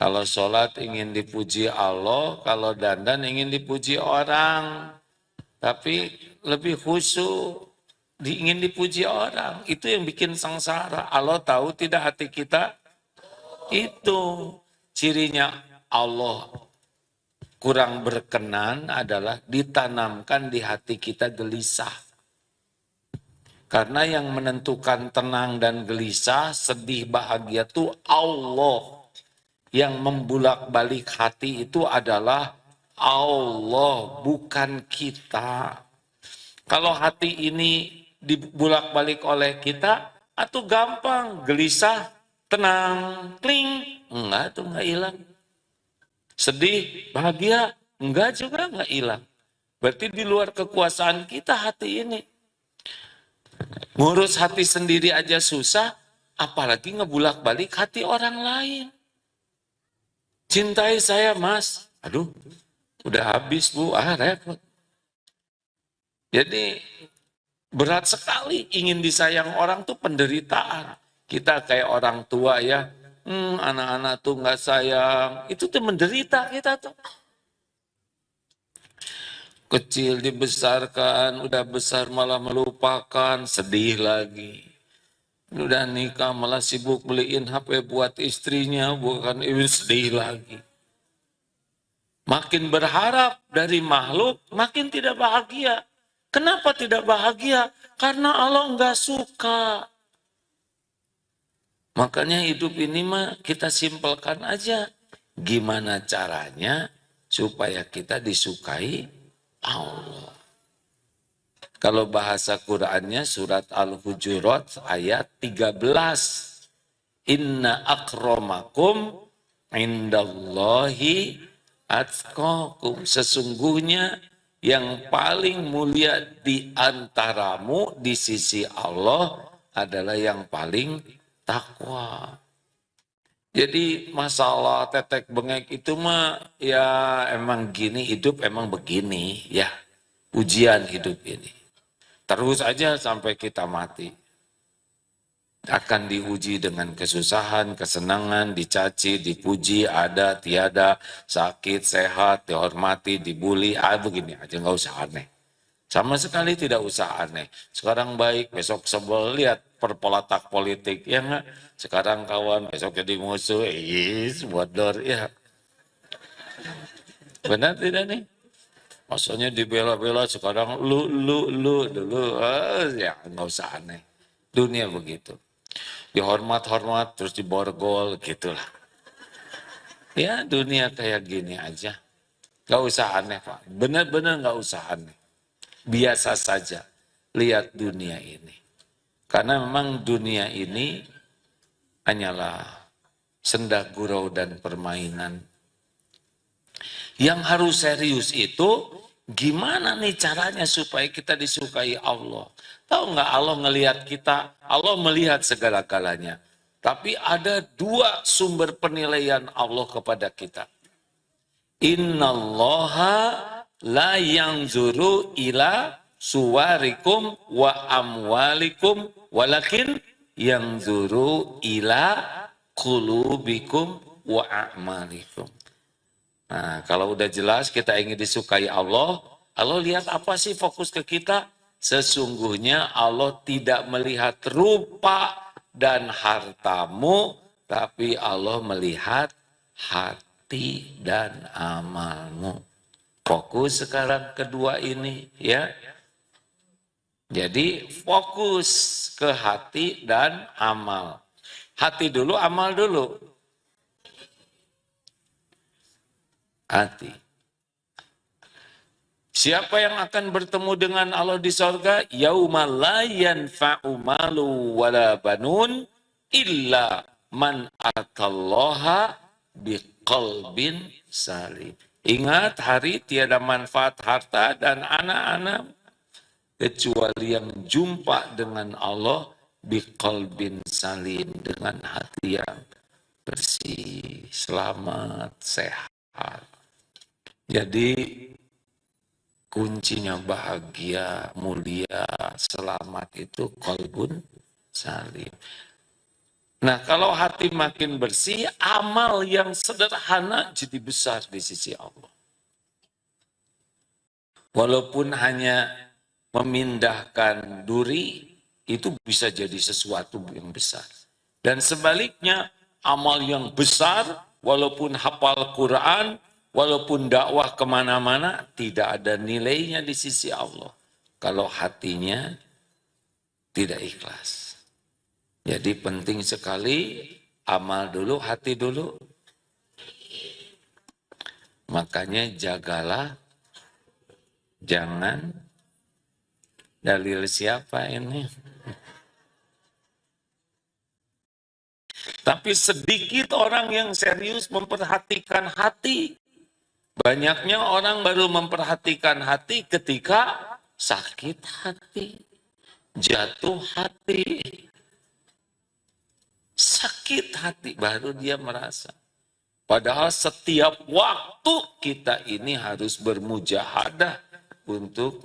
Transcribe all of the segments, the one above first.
Kalau sholat ingin dipuji Allah, kalau dandan ingin dipuji orang. Tapi lebih khusyuk, ingin dipuji orang. Itu yang bikin sengsara. Allah tahu tidak hati kita? Itu cirinya Allah kurang berkenan adalah ditanamkan di hati kita gelisah. Karena yang menentukan tenang dan gelisah, sedih, bahagia itu Allah. Yang membulak-balik hati itu adalah Allah, bukan kita. Kalau hati ini dibulak-balik oleh kita, atau gampang, gelisah, tenang, kling. Enggak, itu enggak hilang. Sedih, bahagia, enggak juga enggak hilang. Berarti di luar kekuasaan kita hati ini. Ngurus hati sendiri aja susah, apalagi ngebulak-balik hati orang lain. Cintai saya mas, aduh udah habis bu, repot. Jadi berat sekali ingin disayang orang tuh penderitaan. Kita kayak orang tua ya, anak-anak tuh nggak sayang, itu tuh menderita kita tuh. Kecil dibesarkan, udah besar malah melupakan, sedih lagi. Udah nikah malah sibuk beliin HP buat istrinya, bukan sedih lagi. Makin berharap dari makhluk, makin tidak bahagia. Kenapa tidak bahagia? Karena Allah nggak suka. Makanya hidup ini mah kita simpelkan aja. Gimana caranya supaya kita disukai Allah. Kalau bahasa Qur'annya surat Al-Hujurat ayat 13. Inna akramakum indallahi atqakum. Sesungguhnya yang paling mulia di antaramu di sisi Allah adalah yang paling takwa. Jadi masalah tetek bengek itu mah ya emang gini, hidup emang begini ya. Ujian hidup ini. Terus aja sampai kita mati. Akan diuji dengan kesusahan, kesenangan, dicaci, dipuji, ada, tiada, sakit, sehat, dihormati, dibully, begini aja, nggak usah aneh. Sama sekali tidak usah aneh. Sekarang baik, besok sebel, lihat perpolatak politik, ya nggak? Sekarang kawan, besok jadi musuh, bodor, ya. Benar tidak nih? Maksudnya dibela-bela, sekarang lu, dulu, ya nggak usah aneh. Dunia begitu. Dihormat-hormat terus diborgol gitulah. Ya dunia kayak gini aja. Gak usah aneh Pak. Benar-benar gak usah aneh. Biasa saja. Lihat dunia ini. Karena memang dunia ini hanyalah senda gurau dan permainan. Yang harus serius itu gimana nih caranya supaya kita disukai Allah. Tahu nggak Allah ngelihat kita, Allah melihat segala-galanya. Tapi ada dua sumber penilaian Allah kepada kita. Innallaha la yanzuru ila suwarikum wa amwalikum walakin yanzuru ila qulubikum wa a'malikum. Nah, kalau udah jelas kita ingin disukai Allah, Allah lihat apa sih fokus ke kita? Sesungguhnya Allah tidak melihat rupa dan hartamu, tapi Allah melihat hati dan amalmu. Fokus sekarang kedua ini ya. Jadi fokus ke hati dan amal. Hati dulu, amal dulu. Hati. Siapa yang akan bertemu dengan Allah di sorga? Yauma la yanfa'u malu wala banun illa man atallaha biqalbin salim. Ingat hari tiada manfaat harta dan anak-anak kecuali yang jumpa dengan Allah biqalbin salim, dengan hati yang bersih, selamat, sehat. Jadi kuncinya bahagia, mulia, selamat itu qalbun salim. Nah, kalau hati makin bersih, amal yang sederhana jadi besar di sisi Allah. Walaupun hanya memindahkan duri, itu bisa jadi sesuatu yang besar. Dan sebaliknya, amal yang besar, walaupun hafal Quran, walaupun dakwah kemana-mana, tidak ada nilainya di sisi Allah. Kalau hatinya tidak ikhlas. Jadi penting sekali, amal dulu, hati dulu. Makanya jagalah, jangan dalil siapa ini. Tapi sedikit orang yang serius memperhatikan hati. Banyaknya orang baru memperhatikan hati ketika sakit hati, jatuh hati, sakit hati, baru dia merasa. Padahal setiap waktu kita ini harus bermujahadah untuk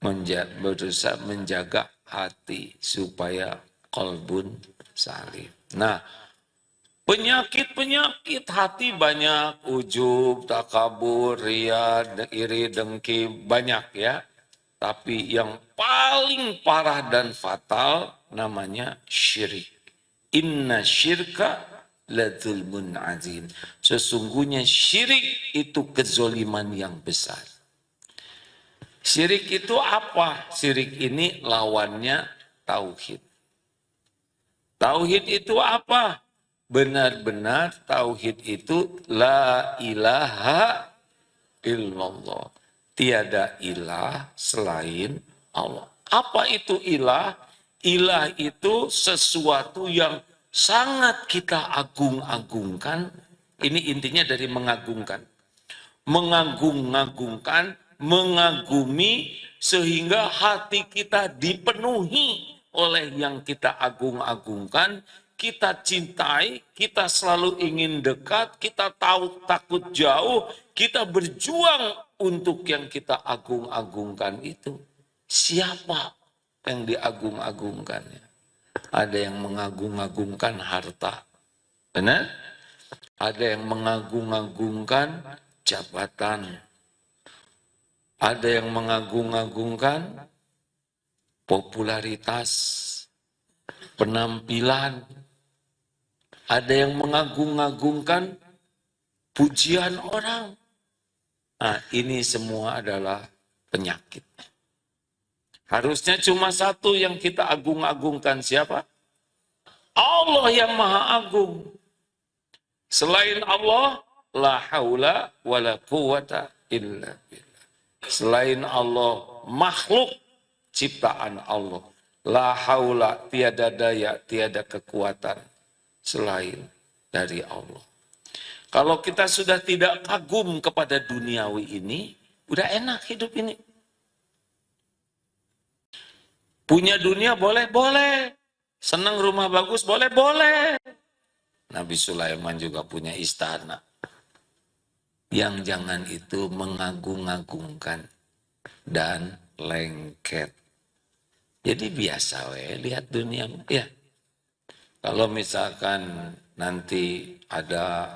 berusaha menjaga hati supaya qalbun salim. Nah, penyakit-penyakit hati banyak, ujub, takabur, ria, iri, dengki, banyak ya. Tapi yang paling parah dan fatal namanya syirik. Inna syirka ladzulmun azim. Sesungguhnya syirik itu kezoliman yang besar. Syirik itu apa? Syirik ini lawannya tauhid. Tauhid itu apa? Benar-benar tauhid itu la ilaha illallah. Tiada ilah selain Allah. Apa itu ilah? Ilah itu sesuatu yang sangat kita agung-agungkan. Ini intinya dari mengagungkan. Mengagung-agungkan, mengagumi sehingga hati kita dipenuhi oleh yang kita agung-agungkan, kita cintai, kita selalu ingin dekat, kita tahu takut jauh, kita berjuang untuk yang kita agung-agungkan itu. Siapa yang diagung-agungkannya? Ada yang mengagung-agungkan harta. Benar? Ada yang mengagung-agungkan jabatan. Ada yang mengagung-agungkan popularitas, penampilan. Ada yang mengagung-agungkan pujian orang. Nah, ini semua adalah penyakit. Harusnya cuma satu yang kita agung-agungkan, siapa? Allah yang Maha Agung. Selain Allah, la haula wa la quwata illa billah. Selain Allah, makhluk ciptaan Allah. La haula, tiada daya, tiada kekuatan selain dari Allah. Kalau kita sudah tidak kagum kepada duniawi ini, udah enak hidup ini. Punya dunia boleh, boleh. Senang rumah bagus, boleh, boleh. Nabi Sulaiman juga punya istana. Yang jangan itu mengagung-agungkan dan lengket. Jadi biasa lihat dunia. Ya. Kalau misalkan nanti ada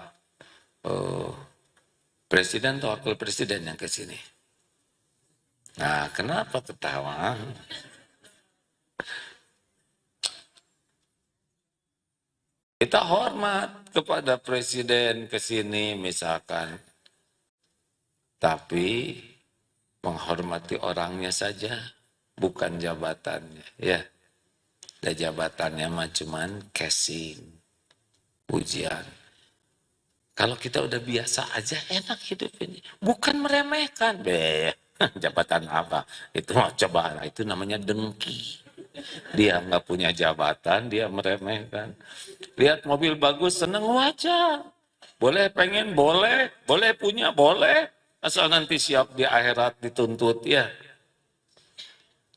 presiden atau wakil presiden yang ke sini. Nah, kenapa ketawa? Kita hormat kepada presiden ke sini misalkan. Tapi menghormati orangnya saja, bukan jabatannya. Ya, dan jabatannya mah cuman casing, pujian. Kalau kita udah biasa aja, enak hidup ini. Bukan meremehkan. Jabatan apa? Itu mah coba, itu namanya dengki. Dia nggak punya jabatan, dia meremehkan. Lihat mobil bagus, seneng wajar. Boleh pengen, boleh. Boleh punya, boleh. Asal nanti siap di akhirat dituntut ya.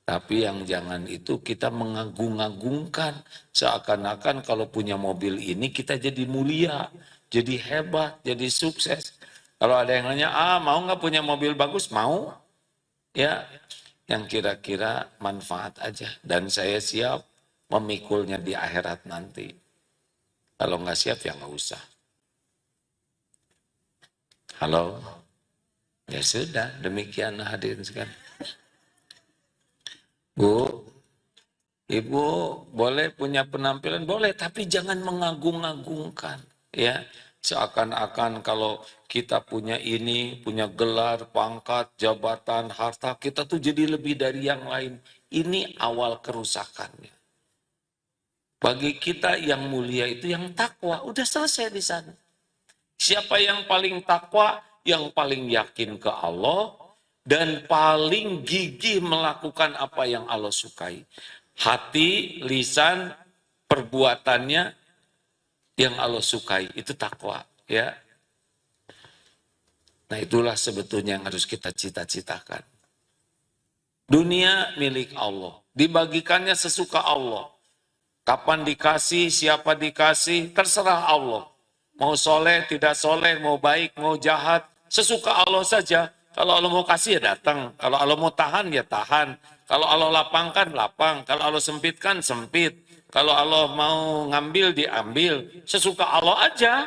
Tapi yang jangan itu kita mengagung-agungkan. Seakan-akan kalau punya mobil ini kita jadi mulia. Jadi hebat, jadi sukses. Kalau ada yang nanya, mau nggak punya mobil bagus? Mau. Ya, yang kira-kira manfaat aja. Dan saya siap memikulnya di akhirat nanti. Kalau nggak siap ya nggak usah. Halo? Ya sudah, demikian hadirin sekalian. Bu, Ibu boleh punya penampilan, boleh, tapi jangan mengagung-agungkan. Ya, seakan-akan kalau kita punya ini, punya gelar, pangkat, jabatan, harta, kita tuh jadi lebih dari yang lain. Ini awal kerusakannya. Bagi kita yang mulia itu yang takwa, udah selesai di sana. Siapa yang paling takwa, yang paling yakin ke Allah, dan paling gigih melakukan apa yang Allah sukai. Hati, lisan, perbuatannya yang Allah sukai, itu takwa. Ya. Nah itulah sebetulnya yang harus kita cita-citakan. Dunia milik Allah, dibagikannya sesuka Allah. Kapan dikasih, siapa dikasih, terserah Allah. Mau soleh, tidak soleh, mau baik, mau jahat, sesuka Allah saja. Kalau Allah mau kasih ya datang, kalau Allah mau tahan ya tahan. Kalau Allah lapangkan, lapang. Kalau Allah sempitkan, sempit. Kalau Allah mau ngambil, diambil. Sesuka Allah aja.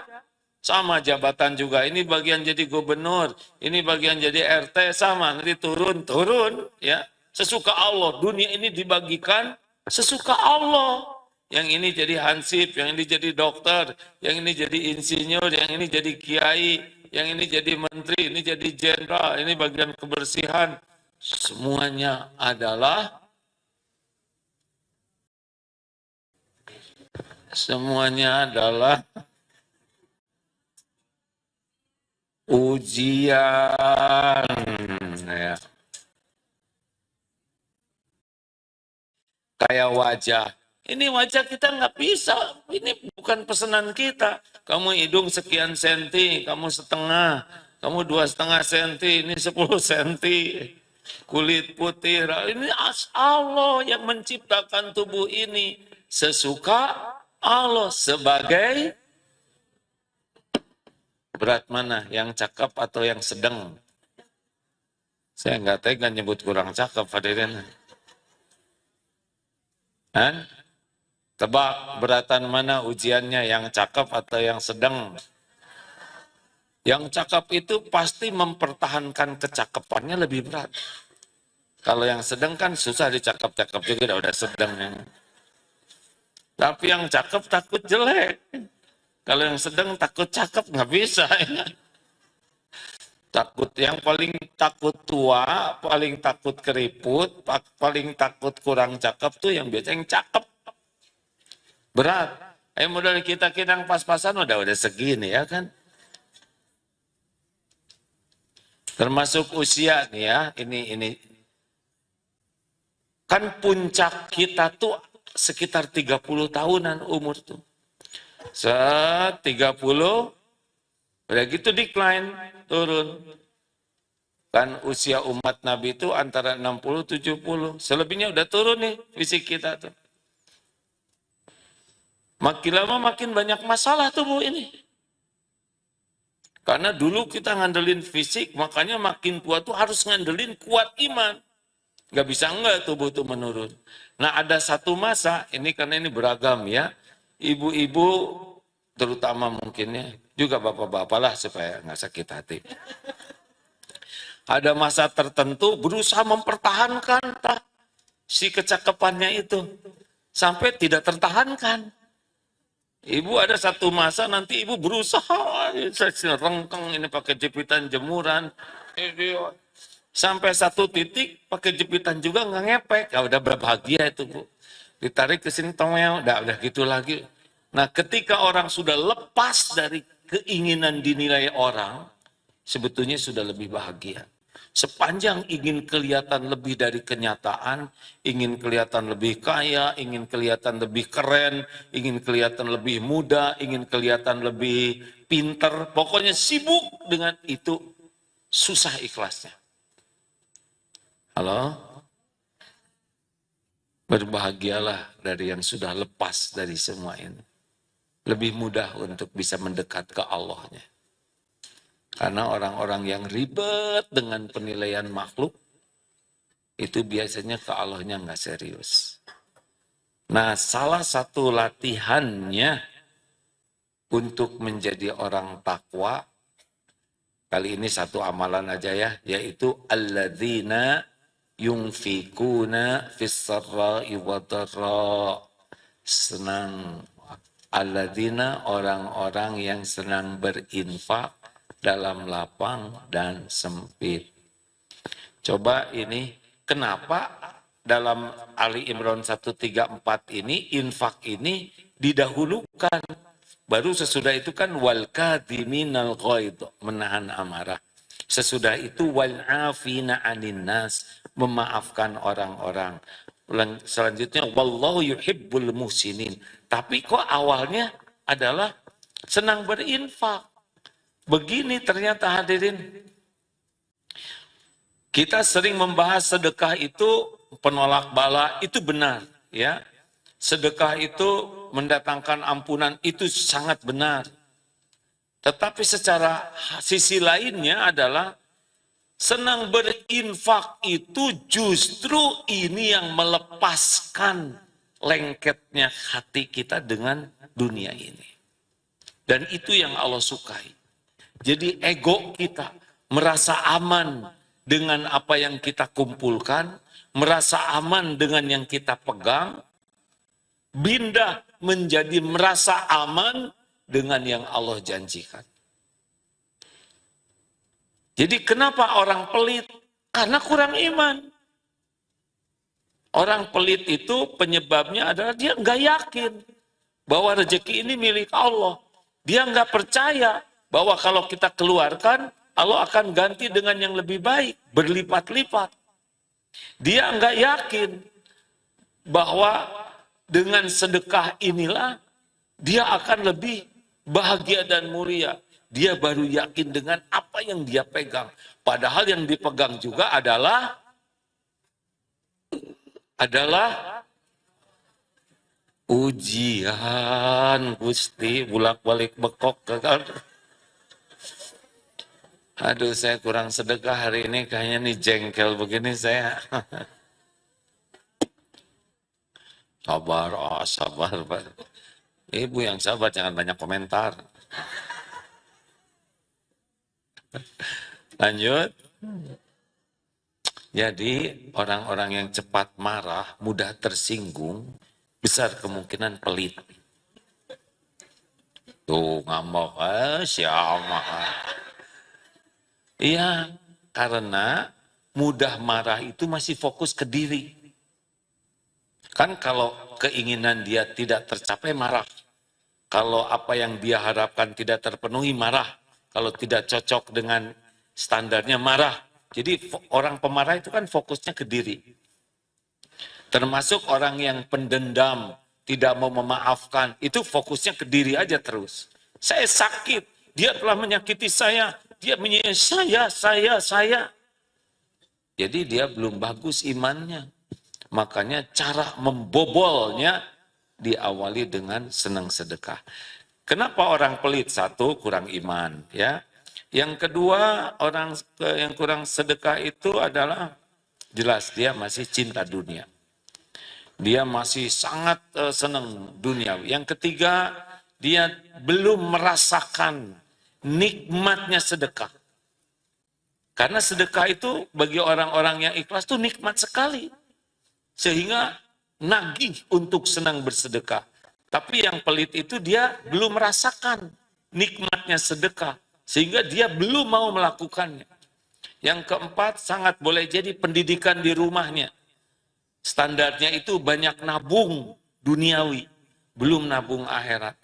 Sama jabatan juga, ini bagian jadi gubernur, ini bagian jadi RT, sama, nanti turun, ya. Sesuka Allah, dunia ini dibagikan sesuka Allah. Yang ini jadi hansip, yang ini jadi dokter, yang ini jadi insinyur, yang ini jadi kiai, yang ini jadi menteri, ini jadi jenderal, ini bagian kebersihan. Semuanya adalah ujian, ya. Kayak wajah. Ini wajah kita nggak bisa, ini bukan pesanan kita. Kamu hidung sekian senti, kamu setengah, kamu 2,5 senti, ini 10 senti. Kulit putih, ini Allah yang menciptakan tubuh ini. Sesuka Allah sebagai berat mana, yang cakep atau yang sedang? Saya nggak tega nyebut kurang cakep, hadirin. Hah? Tebak beratan mana ujiannya, yang cakep atau yang sedang? Yang cakep itu pasti mempertahankan kecakapannya lebih berat. Kalau yang sedang kan susah dicakap-cakap juga, udah sedang. Tapi yang cakep takut jelek. Kalau yang sedang takut cakep nggak bisa. Ya. Takut, yang paling takut tua, paling takut keriput, paling takut kurang cakep tuh yang biasanya yang cakep. Berat. Modal kita yang pas-pasan udah segini ya kan. Termasuk usia nih ya, ini. Kan puncak kita tuh sekitar 30 tahunan umur tuh. 30, udah gitu decline, turun. Kan usia umat Nabi itu antara 60-70. Selebihnya udah turun nih fisik kita tuh. Makin lama makin banyak masalah tubuh ini. Karena dulu kita ngandelin fisik, makanya makin tua tuh harus ngandelin kuat iman. Gak bisa enggak tubuh tuh menurun. Nah ada satu masa, ini karena ini beragam ya. Ibu-ibu terutama mungkinnya, juga bapak-bapak lah supaya nggak sakit hati. Ada masa tertentu berusaha mempertahankan si kecakapannya itu. Sampai tidak tertahankan. Ibu ada satu masa nanti ibu berusaha, saya rengkeng ini pakai jepitan jemuran. Sampai satu titik pakai jepitan juga nggak ngepek. Ya udah berbahagia itu Bu. Ditarik ke sini tomel, udah gitu lagi. Nah ketika orang sudah lepas dari keinginan dinilai orang, sebetulnya sudah lebih bahagia. Sepanjang ingin kelihatan lebih dari kenyataan, ingin kelihatan lebih kaya, ingin kelihatan lebih keren, ingin kelihatan lebih muda, ingin kelihatan lebih pinter, pokoknya sibuk dengan itu, susah ikhlasnya. Halo? Berbahagialah dari yang sudah lepas dari semua ini. Lebih mudah untuk bisa mendekat ke Allahnya. Karena orang-orang yang ribet dengan penilaian makhluk, itu biasanya ke Allahnya nggak serius. Nah, salah satu latihannya untuk menjadi orang takwa, kali ini satu amalan aja ya, yaitu alladzina yunfikuna fis-sarra'i wa-dharra. Senang, alladzina orang-orang yang senang berinfak dalam lapang dan sempit. Coba ini, kenapa dalam Ali Imran 134 ini, infak ini didahulukan. Baru sesudah itu kan wal kadhiminal ghaidh, menahan amarah. Sesudah itu wal afina 'anin nas, memaafkan orang-orang. Selanjutnya wallahu yuhibbul muhsinin. Tapi kok awalnya adalah senang berinfak. Begini ternyata hadirin. Kita sering membahas sedekah itu penolak bala, itu benar, ya. Sedekah itu mendatangkan ampunan, itu sangat benar. Tetapi secara sisi lainnya adalah senang berinfak itu justru ini yang melepaskan lengketnya hati kita dengan dunia ini. Dan itu yang Allah sukai. Jadi ego kita merasa aman dengan apa yang kita kumpulkan, merasa aman dengan yang kita pegang, pindah menjadi merasa aman dengan yang Allah janjikan. Jadi kenapa orang pelit? Karena kurang iman. Orang pelit itu penyebabnya adalah dia nggak yakin bahwa rezeki ini milik Allah. Dia nggak percaya bahwa kalau kita keluarkan, Allah akan ganti dengan yang lebih baik, berlipat-lipat. Dia nggak yakin bahwa dengan sedekah inilah dia akan lebih bahagia dan mulia. Dia baru yakin dengan apa yang dia pegang. Padahal yang dipegang juga adalah ujian, Gusti, bolak-balik bekok. Aduh, saya kurang sedekah hari ini, kayaknya nih jengkel begini saya. Sabar, oh sabar, Pak. Ibu yang sabar, jangan banyak komentar. Lanjut. Jadi orang-orang yang cepat marah, mudah tersinggung, besar kemungkinan pelit. Tuh ngambek, siapa? Iya, karena mudah marah itu masih fokus ke diri. Kan kalau keinginan dia tidak tercapai, marah. Kalau apa yang dia harapkan tidak terpenuhi, marah. Kalau tidak cocok dengan standarnya, marah. Jadi orang pemarah itu kan fokusnya ke diri. Termasuk orang yang pendendam, tidak mau memaafkan, itu fokusnya ke diri aja terus. Saya sakit, dia telah menyakiti saya, dia menyiksa saya. Jadi dia belum bagus imannya. Makanya cara membobolnya diawali dengan senang sedekah. Kenapa orang pelit? Satu, kurang iman, ya. Yang kedua, orang yang kurang sedekah itu adalah jelas dia masih cinta dunia. Dia masih sangat senang dunia. Yang ketiga, dia belum merasakan nikmatnya sedekah. Karena sedekah itu bagi orang-orang yang ikhlas itu nikmat sekali. Sehingga nagih untuk senang bersedekah. Tapi yang pelit itu dia belum merasakan nikmatnya sedekah. Sehingga dia belum mau melakukannya. Yang keempat, sangat boleh jadi pendidikan di rumahnya. Standarnya itu banyak nabung duniawi, belum nabung akhirat.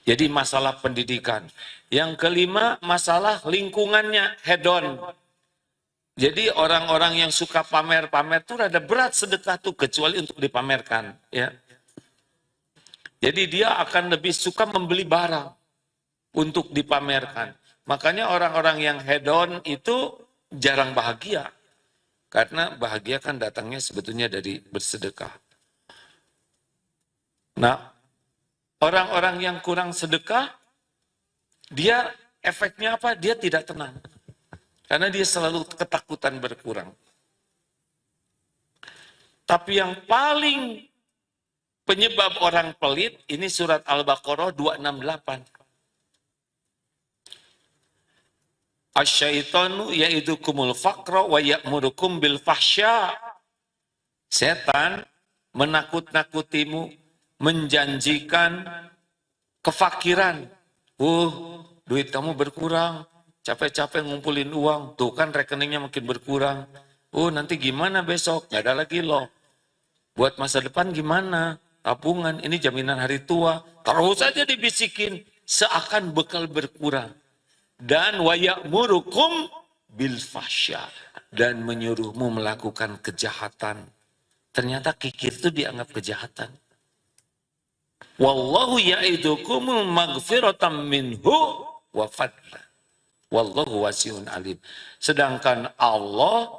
Jadi masalah pendidikan. Yang kelima, masalah lingkungannya, hedon. Jadi orang-orang yang suka pamer-pamer itu rada berat sedekah tuh, kecuali untuk dipamerkan. Ya. Jadi dia akan lebih suka membeli barang untuk dipamerkan. Makanya orang-orang yang hedon itu jarang bahagia. Karena bahagia kan datangnya sebetulnya dari bersedekah. Nah, orang-orang yang kurang sedekah, dia efeknya apa? Dia tidak tenang. Karena dia selalu ketakutan berkurang. Tapi yang paling penyebab orang pelit, ini surat Al-Baqarah 268. Asyaitanu ya'idukumul faqra wa ya'murukum bil fahsya. Setan menakut-nakutimu, menjanjikan kefakiran. Duit kamu berkurang, capek-capek ngumpulin uang, tuh kan rekeningnya makin berkurang. Nanti gimana besok? Gak ada lagi loh. Buat masa depan gimana? Tabungan, ini jaminan hari tua. Terus saja dibisikin, seakan bekal berkurang. Dan wa ya'murukum bil fahsya, dan menyuruhmu melakukan kejahatan. Ternyata kikir itu dianggap kejahatan. Wallahu ya'idukum maghfiratan minhu wa fadla. Wallahu wasi'un alim. Sedangkan Allah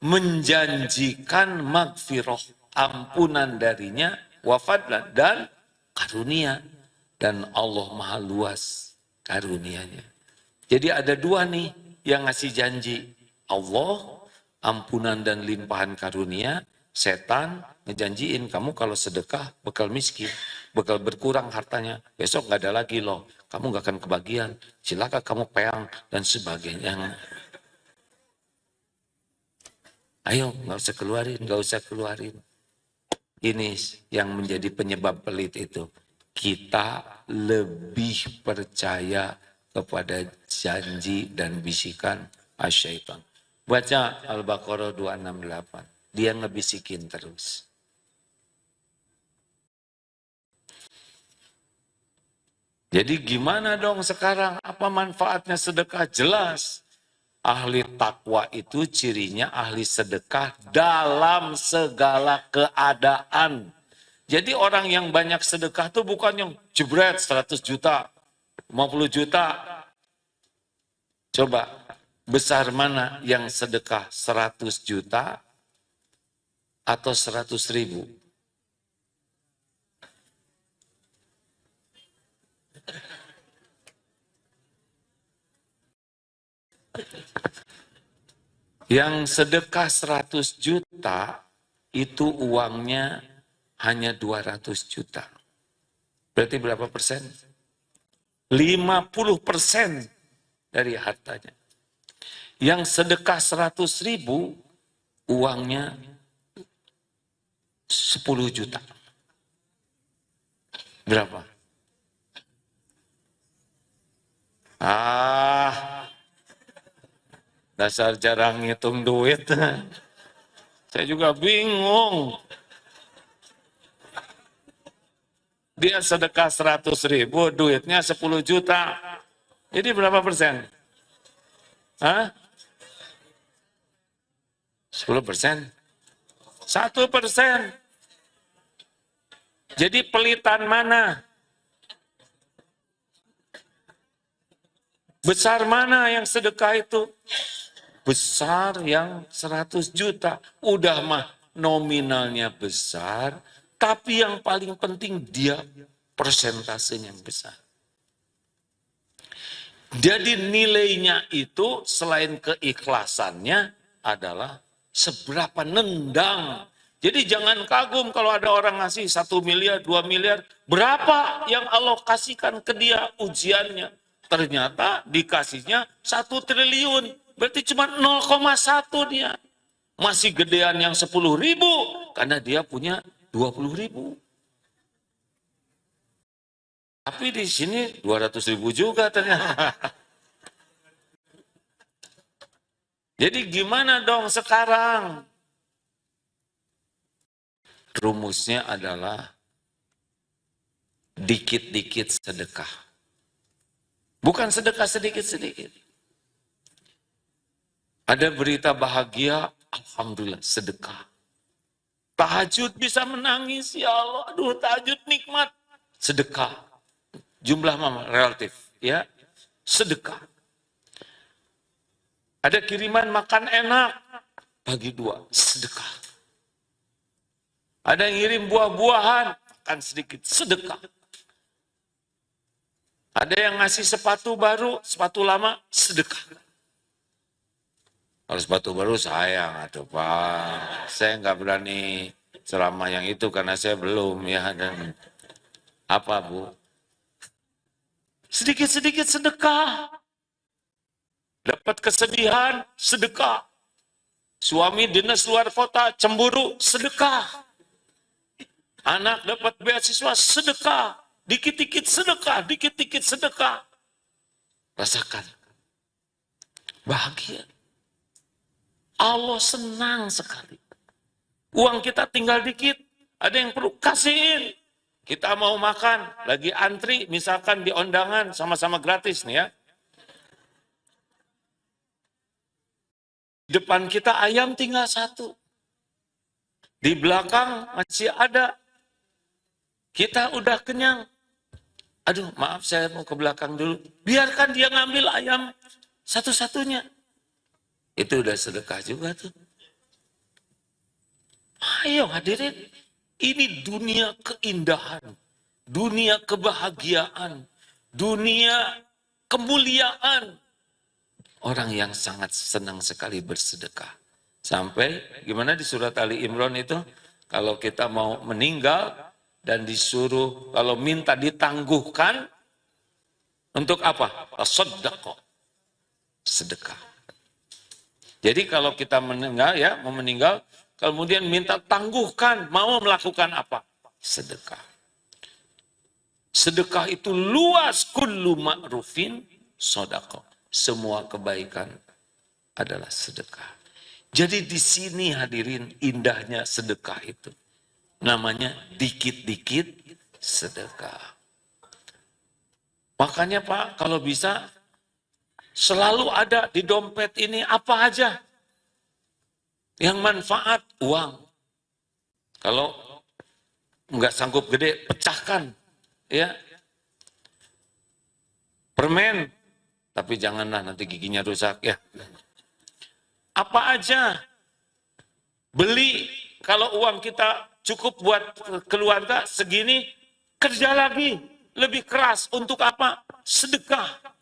menjanjikan maghfirah, ampunan darinya, wa fadla, dan karunia. Dan Allah maha luas karunianya. Jadi ada dua nih yang ngasih janji. Allah, ampunan dan limpahan karunia. Setan ngejanjiin kamu kalau sedekah bekal miskin, bekal berkurang hartanya. Besok nggak ada lagi loh, kamu nggak akan kebagian. Silakan kamu peang dan sebagainya. Ayo, nggak usah keluarin. Ini yang menjadi penyebab pelit itu. Kita lebih percaya kepada janji dan bisikan asyaitan. Baca Al-Baqarah 268. Dia ngebisikin terus. Jadi gimana dong sekarang? Apa manfaatnya sedekah? Jelas. Ahli takwa itu cirinya ahli sedekah dalam segala keadaan. Jadi orang yang banyak sedekah itu bukan yang jebret 100 juta, 50 juta. Coba, besar mana yang sedekah 100 juta atau 100.000? Yang sedekah 100 juta itu uangnya hanya 200 juta. Berarti berapa persen? 50% dari hartanya. Yang sedekah 100.000 uangnya 10 juta. Berapa? Dasar jarang ngitung duit. Saya juga bingung. Dia sedekah 100.000, duitnya 10 juta. Jadi berapa persen? 10%? 1%. Jadi pelitan mana? Besar mana yang sedekah itu? Besar yang 100 juta. Udah mah nominalnya besar, tapi yang paling penting dia persentasenya besar. Jadi nilainya itu selain keikhlasannya adalah seberapa nendang. Jadi jangan kagum kalau ada orang ngasih 1 miliar, 2 miliar. Berapa yang Allah kasihkan ke dia ujiannya? Ternyata dikasihnya 1 triliun. Berarti cuma 0,1 dia. Masih gedean yang 10.000 karena dia punya 20.000. Tapi di sini 200.000 juga ternyata. Jadi gimana dong sekarang? Rumusnya adalah dikit-dikit sedekah. Bukan sedekah sedikit-sedikit. Ada berita bahagia, alhamdulillah sedekah. Tahajud bisa menangis, ya Allah, aduh tahajud nikmat. Sedekah. Jumlah mama relatif, ya. Sedekah. Ada kiriman makan enak, bagi 2, sedekah. Ada yang ngirim buah-buahan, makan sedikit, sedekah. Ada yang ngasih sepatu baru, sepatu lama, sedekah. Kalau sepatu baru sayang, aduh Pak, saya nggak berani ceramah yang itu karena saya belum ya. Dan apa Bu? Sedikit-sedikit sedekah. Dapat kesedihan, sedekah. Suami dinas luar kota, cemburu, sedekah. Anak dapat beasiswa, sedekah. Dikit-dikit sedekah, dikit-dikit sedekah. Rasakan. Bahagia. Allah senang sekali. Uang kita tinggal dikit, ada yang perlu kasihin. Kita mau makan, lagi antri, misalkan di undangan, sama-sama gratis nih ya. Depan kita ayam tinggal satu. Di belakang masih ada. Kita udah kenyang. Aduh, maaf saya mau ke belakang dulu. Biarkan dia ngambil ayam satu-satunya. Itu udah sedekah juga tuh. Ayo hadirin. Ini dunia keindahan. Dunia kebahagiaan. Dunia kemuliaan. Orang yang sangat senang sekali bersedekah. Sampai gimana di surat Ali Imran itu, kalau kita mau meninggal dan disuruh, kalau minta ditangguhkan, untuk apa? Tasaddaq, sedekah. Jadi kalau kita meninggal ya, mau meninggal, kemudian minta tangguhkan, mau melakukan apa? Sedekah. Sedekah itu luas, kullu ma'rufin shadaqah. Semua kebaikan adalah sedekah. Jadi di sini hadirin indahnya sedekah itu. Namanya dikit-dikit sedekah. Makanya Pak, kalau bisa selalu ada di dompet ini apa aja yang manfaat, uang. Kalau nggak sanggup gede, pecahkan, ya. Permen, tapi janganlah nanti giginya rusak ya. Apa aja, beli, kalau uang kita cukup buat keluarga segini, kerja lagi, lebih keras untuk apa? Sedekah.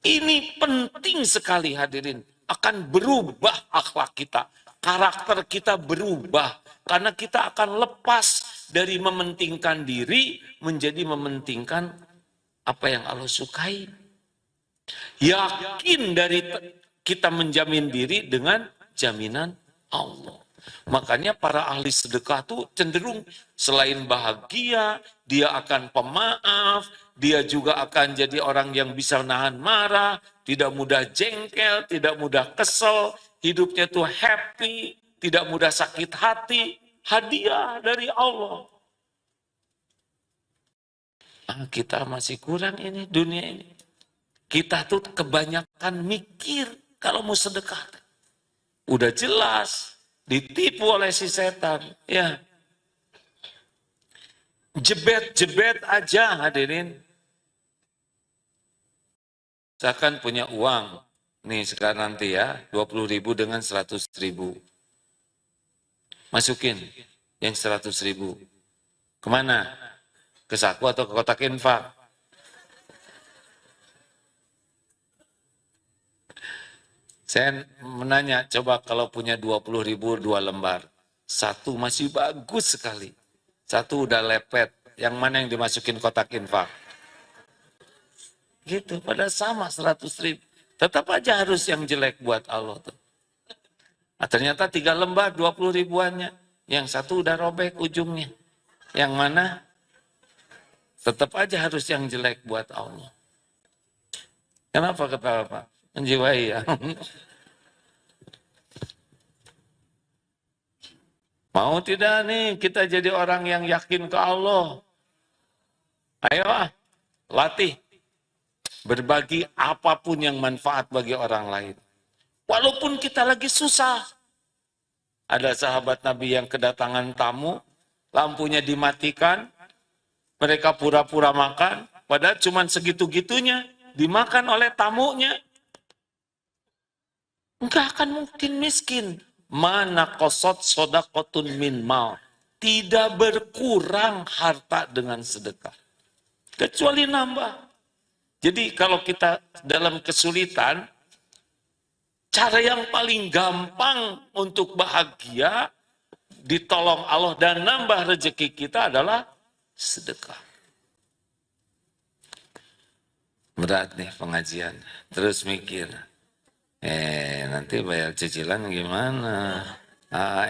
Ini penting sekali hadirin, akan berubah akhlak kita, karakter kita berubah, karena kita akan lepas dari mementingkan diri, menjadi mementingkan apa yang Allah sukai. Yakin dari kita menjamin diri dengan jaminan Allah. Makanya para ahli sedekah tuh cenderung selain bahagia, dia akan pemaaf, dia juga akan jadi orang yang bisa nahan marah, tidak mudah jengkel, tidak mudah kesel, hidupnya tuh happy, tidak mudah sakit hati, hadiah dari Allah. Kita masih kurang ini dunia ini. Kita tuh kebanyakan mikir kalau mau sedekah. Udah jelas ditipu oleh si setan, ya. Jebet-jebet aja hadirin. Misalkan punya uang, nih sekarang nanti ya, 20.000 dengan 100.000. Masukin yang 100.000. Kemana? Ke saku atau ke kotak infak? Saya menanya, coba kalau punya 20.000 2 lembar. Satu masih bagus sekali. Satu udah lepet. Yang mana yang dimasukin kotak infak? Gitu, pada sama 100.000. Tetap aja harus yang jelek buat Allah tuh. Nah, ternyata 3 lembar 20 ribuannya. Yang satu udah robek ujungnya. Yang mana? Tetap aja harus yang jelek buat Allah. Kenapa ketawa Pak? Menjiwai ya. Mau tidak nih kita jadi orang yang yakin ke Allah? Ayo latih. Berbagi apapun yang manfaat bagi orang lain. Walaupun kita lagi susah. Ada sahabat Nabi yang kedatangan tamu, lampunya dimatikan, mereka pura-pura makan, padahal cuma segitu-gitunya, dimakan oleh tamunya. Enggak akan mungkin miskin. Mana qasat shadaqatun min mal. Tidak berkurang harta dengan sedekah. Kecuali nambah. Jadi kalau kita dalam kesulitan, cara yang paling gampang untuk bahagia ditolong Allah dan nambah rezeki kita adalah sedekah. Berat nih pengajian. Terus mikir, nanti bayar cicilan gimana?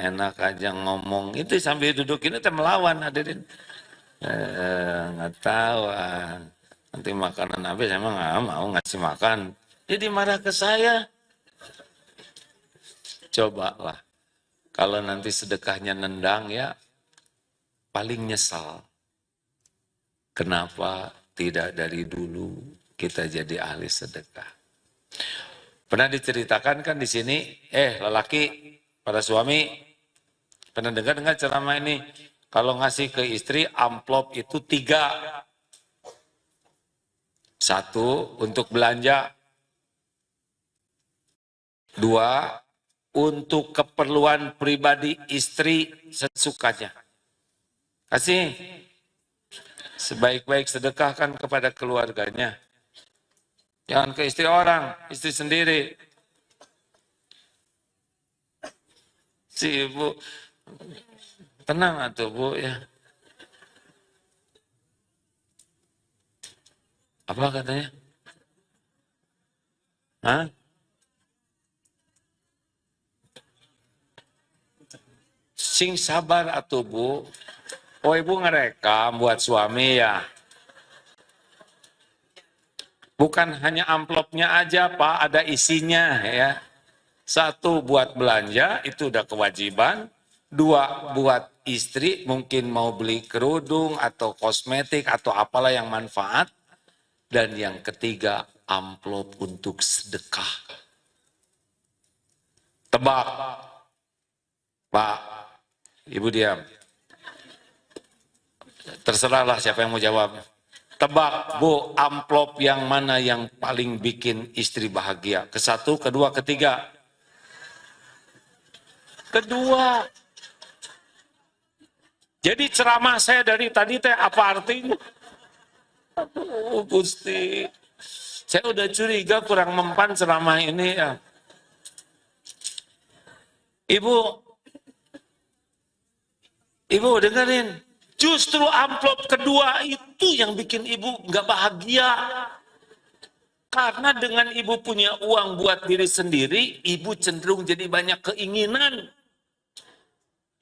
Enak aja ngomong. Itu sambil duduk ini teh melawan hadirin. Nggak tahu. Nanti makanan habis emang nggak mau ngasih makan. Jadi marah ke saya. Cobalah. Kalau nanti sedekahnya nendang ya paling nyesal. Kenapa tidak dari dulu kita jadi ahli sedekah? Pernah diceritakan kan di sini, lelaki, para suami, pernah dengar ceramah ini, kalau ngasih ke istri amplop itu 3. 1 untuk belanja, 2 untuk keperluan pribadi istri sesukanya. Kasih sebaik-baik sedekahkan kepada keluarganya. Jangan ke istri orang, istri sendiri. Si ibu, tenang atuh bu ya. Apa katanya? Hah? Sing sabar atuh bu. Oh ibu ngerekam buat suami ya. Bukan hanya amplopnya aja Pak, ada isinya ya. 1 buat belanja, itu udah kewajiban. 2 buat istri, mungkin mau beli kerudung atau kosmetik atau apalah yang manfaat. Dan yang ketiga, amplop untuk sedekah. Tebak. Pak, ibu diam. Terserahlah siapa yang mau jawab. Tebak, bu, amplop yang mana yang paling bikin istri bahagia? Ke-1, kedua, ketiga? Kedua. Jadi ceramah saya dari tadi teh apa artinya? Oh, Gusti. Saya udah curiga kurang mempan ceramah ini ya. Ibu dengerin. Justru amplop kedua itu yang bikin ibu nggak bahagia. Karena dengan ibu punya uang buat diri sendiri, ibu cenderung jadi banyak keinginan.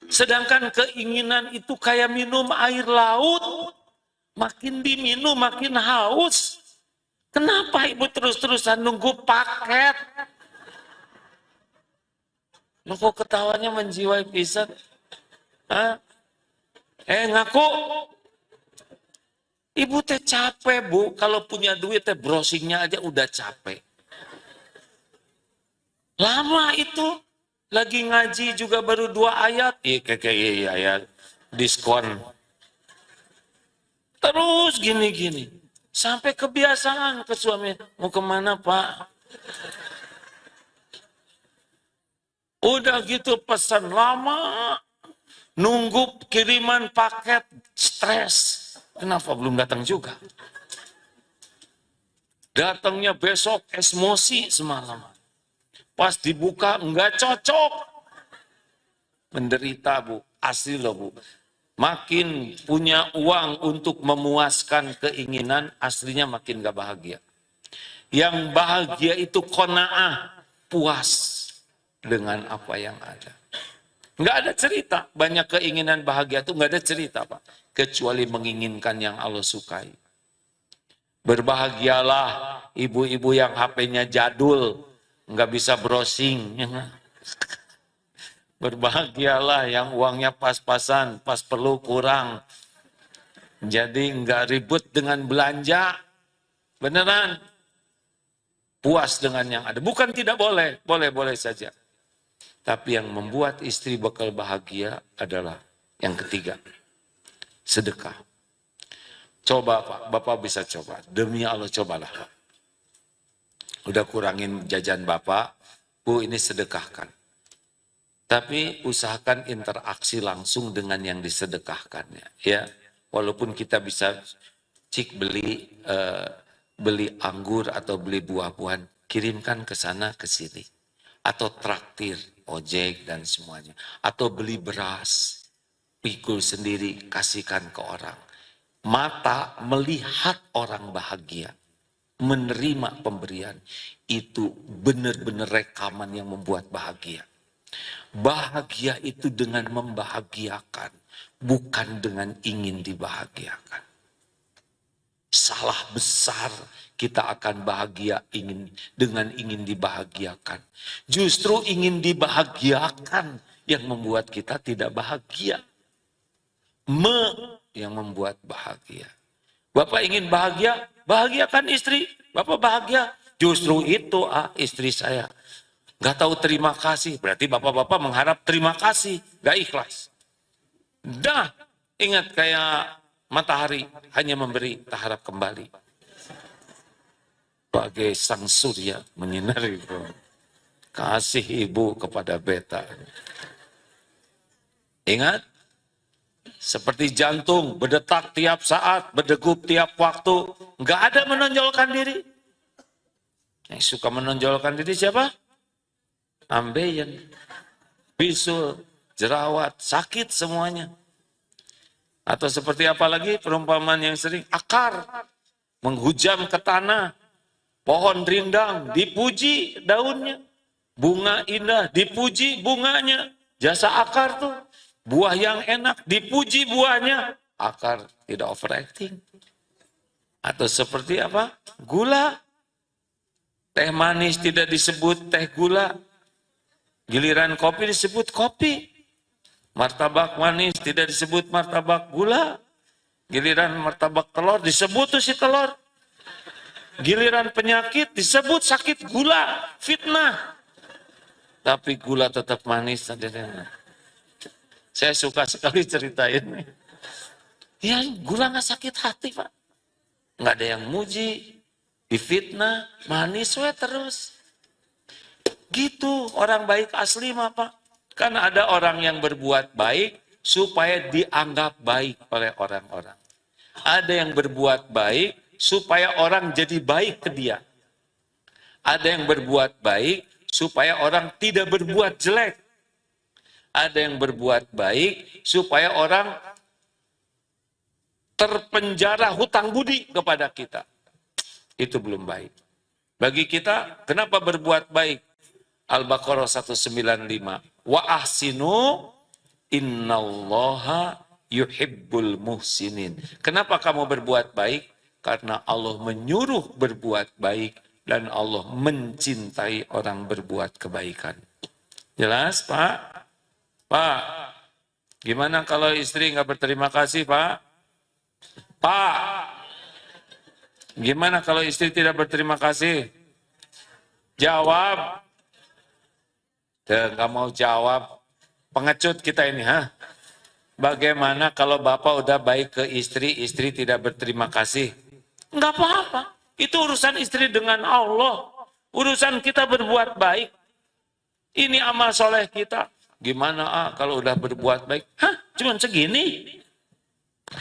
Sedangkan keinginan itu kayak minum air laut. Makin diminum makin haus. Kenapa ibu terus-terusan nunggu paket? Loh kok ketawanya menjiwai pisan? Hah? Ngaku. Ibu teh capek bu, kalau punya duit teh browsingnya aja udah capek. Lama itu, lagi ngaji juga baru 2 ayat. Iya ayat diskon. Terus gini-gini. Sampai kebiasaan ke suami. Mau kemana Pak? Udah gitu pesan lama. Nunggu kiriman paket stres. Kenapa belum datang juga? Datangnya besok emosi semalam. Pas dibuka enggak cocok. Menderita bu. Asli loh bu. Makin punya uang untuk memuaskan keinginan, aslinya makin gak bahagia. Yang bahagia itu qanaah, puas dengan apa yang ada. Nggak ada cerita, banyak keinginan bahagia itu nggak ada cerita Pak. Kecuali menginginkan yang Allah sukai. Berbahagialah ibu-ibu yang HP-nya jadul, nggak bisa browsing. Berbahagialah yang uangnya pas-pasan, pas perlu kurang. Jadi nggak ribut dengan belanja. Beneran. Puas dengan yang ada. Bukan tidak boleh, boleh-boleh saja. Tapi yang membuat istri bakal bahagia adalah yang ketiga. Sedekah. Coba Pak, Bapak bisa coba. Demi Allah cobalah Pak. Udah kurangin jajan Bapak, Bu ini sedekahkan. Tapi usahakan interaksi langsung dengan yang disedekahkannya, ya. Walaupun kita bisa beli anggur atau beli buah-buahan, kirimkan ke sana ke sini atau traktir. ojek dan semuanya. Atau beli beras, pikul sendiri, kasihkan ke orang. Mata melihat orang bahagia, menerima pemberian, itu benar-benar rekaman yang membuat bahagia. Bahagia itu dengan membahagiakan, bukan dengan ingin dibahagiakan. Salah besar kita akan bahagia dengan ingin dibahagiakan. Justru ingin dibahagiakan yang membuat kita tidak bahagia. Yang membuat bahagia. Bapak ingin bahagia, bahagiakan istri. Bapak bahagia, justru itu istri saya. Gak tahu terima kasih, berarti bapak-bapak mengharap terima kasih, gak ikhlas. Dah, ingat kayak matahari hanya memberi, tak harap kembali. Bagai sang surya menyinari kasih ibu kepada beta. Ingat, seperti jantung berdetak tiap saat, berdegup tiap waktu, nggak ada menonjolkan diri. Yang suka menonjolkan diri siapa? Ambeien, bisul, jerawat, sakit semuanya. Atau seperti apa lagi perumpamaan yang sering? Akar, menghujam ke tanah. Pohon rindang, dipuji daunnya. Bunga indah, dipuji bunganya. Jasa akar tuh. Buah yang enak, dipuji buahnya. Akar tidak overacting. Atau seperti apa? Gula. Teh manis tidak disebut teh gula. Giliran kopi disebut kopi. Martabak manis tidak disebut martabak gula. Giliran martabak telur disebut tuh si telur. Giliran penyakit disebut sakit gula. Fitnah. Tapi gula tetap manis. Saya suka sekali ceritain. Ya gula gak sakit hati Pak. Gak ada yang muji. Difitnah. Manis terus. Gitu orang baik asli mah Pak. Kan ada orang yang berbuat baik supaya dianggap baik oleh orang-orang. Ada yang berbuat baik supaya orang jadi baik ke dia. Ada yang berbuat baik supaya orang tidak berbuat jelek. Ada yang berbuat baik supaya orang terpenjara hutang budi kepada kita. Itu belum baik. Bagi kita, kenapa berbuat baik? Al-Baqarah 195. Wa ahsinu innallaha yuhibbul muhsinin. Kenapa kamu berbuat baik? Karena Allah menyuruh berbuat baik dan Allah mencintai orang berbuat kebaikan. Jelas Pak? Pak, gimana kalau istri nggak berterima kasih Pak? Pak, gimana kalau istri tidak berterima kasih? Jawab. Nggak mau jawab. Pengecut kita ini, ha? Bagaimana kalau bapak udah baik ke istri, istri tidak berterima kasih? Nggak apa-apa. Itu urusan istri dengan Allah. Urusan kita berbuat baik. Ini amal soleh kita. Gimana kalau udah berbuat baik? Hah? Cuman segini?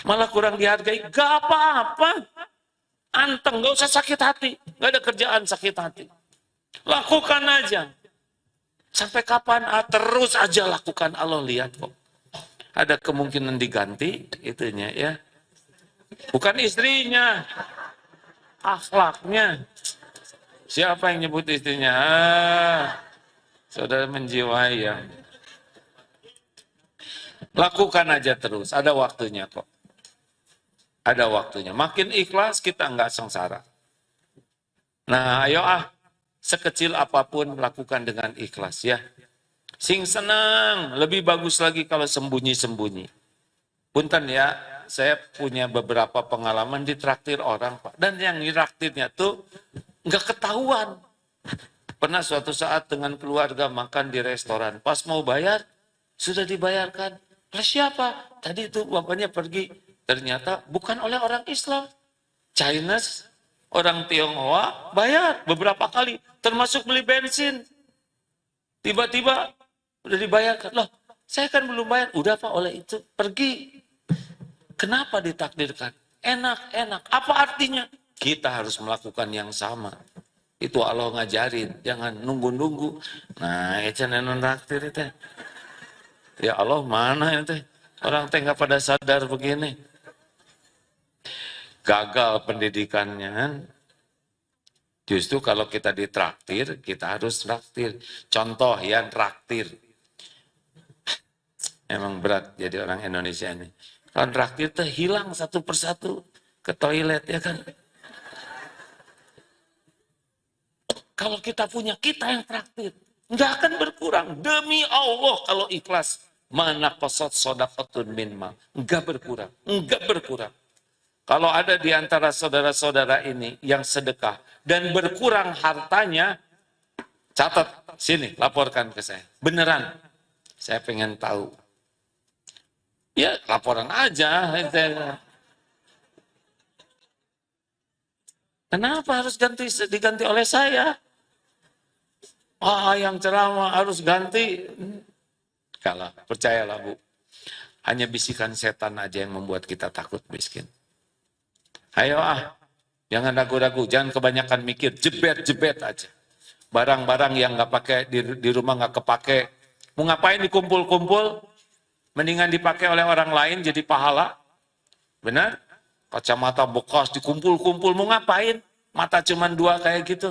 Malah kurang dihargai? Gak apa-apa. Anteng, gak usah sakit hati. Gak ada kerjaan sakit hati. Lakukan aja. Sampai kapan? Terus aja lakukan. Allah lihat kok. Ada kemungkinan diganti itunya ya. Bukan istrinya. Akhlaknya. Siapa yang nyebut istrinya? Saudara menjiwai ya. Lakukan aja terus. Ada waktunya kok. Ada waktunya. Makin ikhlas kita enggak sengsara. Nah ayo sekecil apapun lakukan dengan ikhlas ya. Sing senang, lebih bagus lagi kalau sembunyi-sembunyi. Punten ya, saya punya beberapa pengalaman ditraktir orang Pak. Dan yang ditraktirnya tuh nggak ketahuan. Pernah suatu saat dengan keluarga makan di restoran. Pas mau bayar, sudah dibayarkan. Oleh siapa? Tadi itu bapaknya pergi. Ternyata bukan oleh orang Islam. Chinese, orang Tionghoa bayar beberapa kali. Termasuk beli bensin. Tiba-tiba udah dibayarkan. Loh, saya kan belum bayar. Udah Pak, oleh itu. Pergi. Kenapa ditakdirkan? Enak. Apa artinya? Kita harus melakukan yang sama. Itu Allah ngajarin, jangan nunggu-nunggu. Nah, ecen traktir itu. Ya Allah mana itu? Orang teh nggak pada sadar begini. Gagal pendidikannya kan. Justru kalau kita ditraktir, kita harus traktir. Contoh ya, traktir. Emang berat jadi orang Indonesia ini. Kalau traktir tuh hilang satu persatu ke toilet ya kan. Kalau kita punya, kita yang traktir. Nggak akan berkurang. Demi Allah kalau ikhlas. Mana qasad shadaqatun min mal. Nggak berkurang. Nggak berkurang. Kalau ada di antara saudara-saudara ini yang sedekah dan berkurang hartanya, catat, sini, laporkan ke saya. Beneran. Saya pengen tahu. Ya, laporan aja. Kenapa harus diganti oleh saya? Yang ceramah harus ganti. Kalah, percayalah Bu. Hanya bisikan setan aja yang membuat kita takut miskin. Ayo jangan ragu-ragu, jangan kebanyakan mikir, jebet-jebet aja. Barang-barang yang nggak pakai di rumah nggak kepake, mau ngapain dikumpul-kumpul? Mendingan dipakai oleh orang lain jadi pahala. Benar? Kacamata bekas dikumpul-kumpul, mau ngapain? Mata cuman 2 kayak gitu.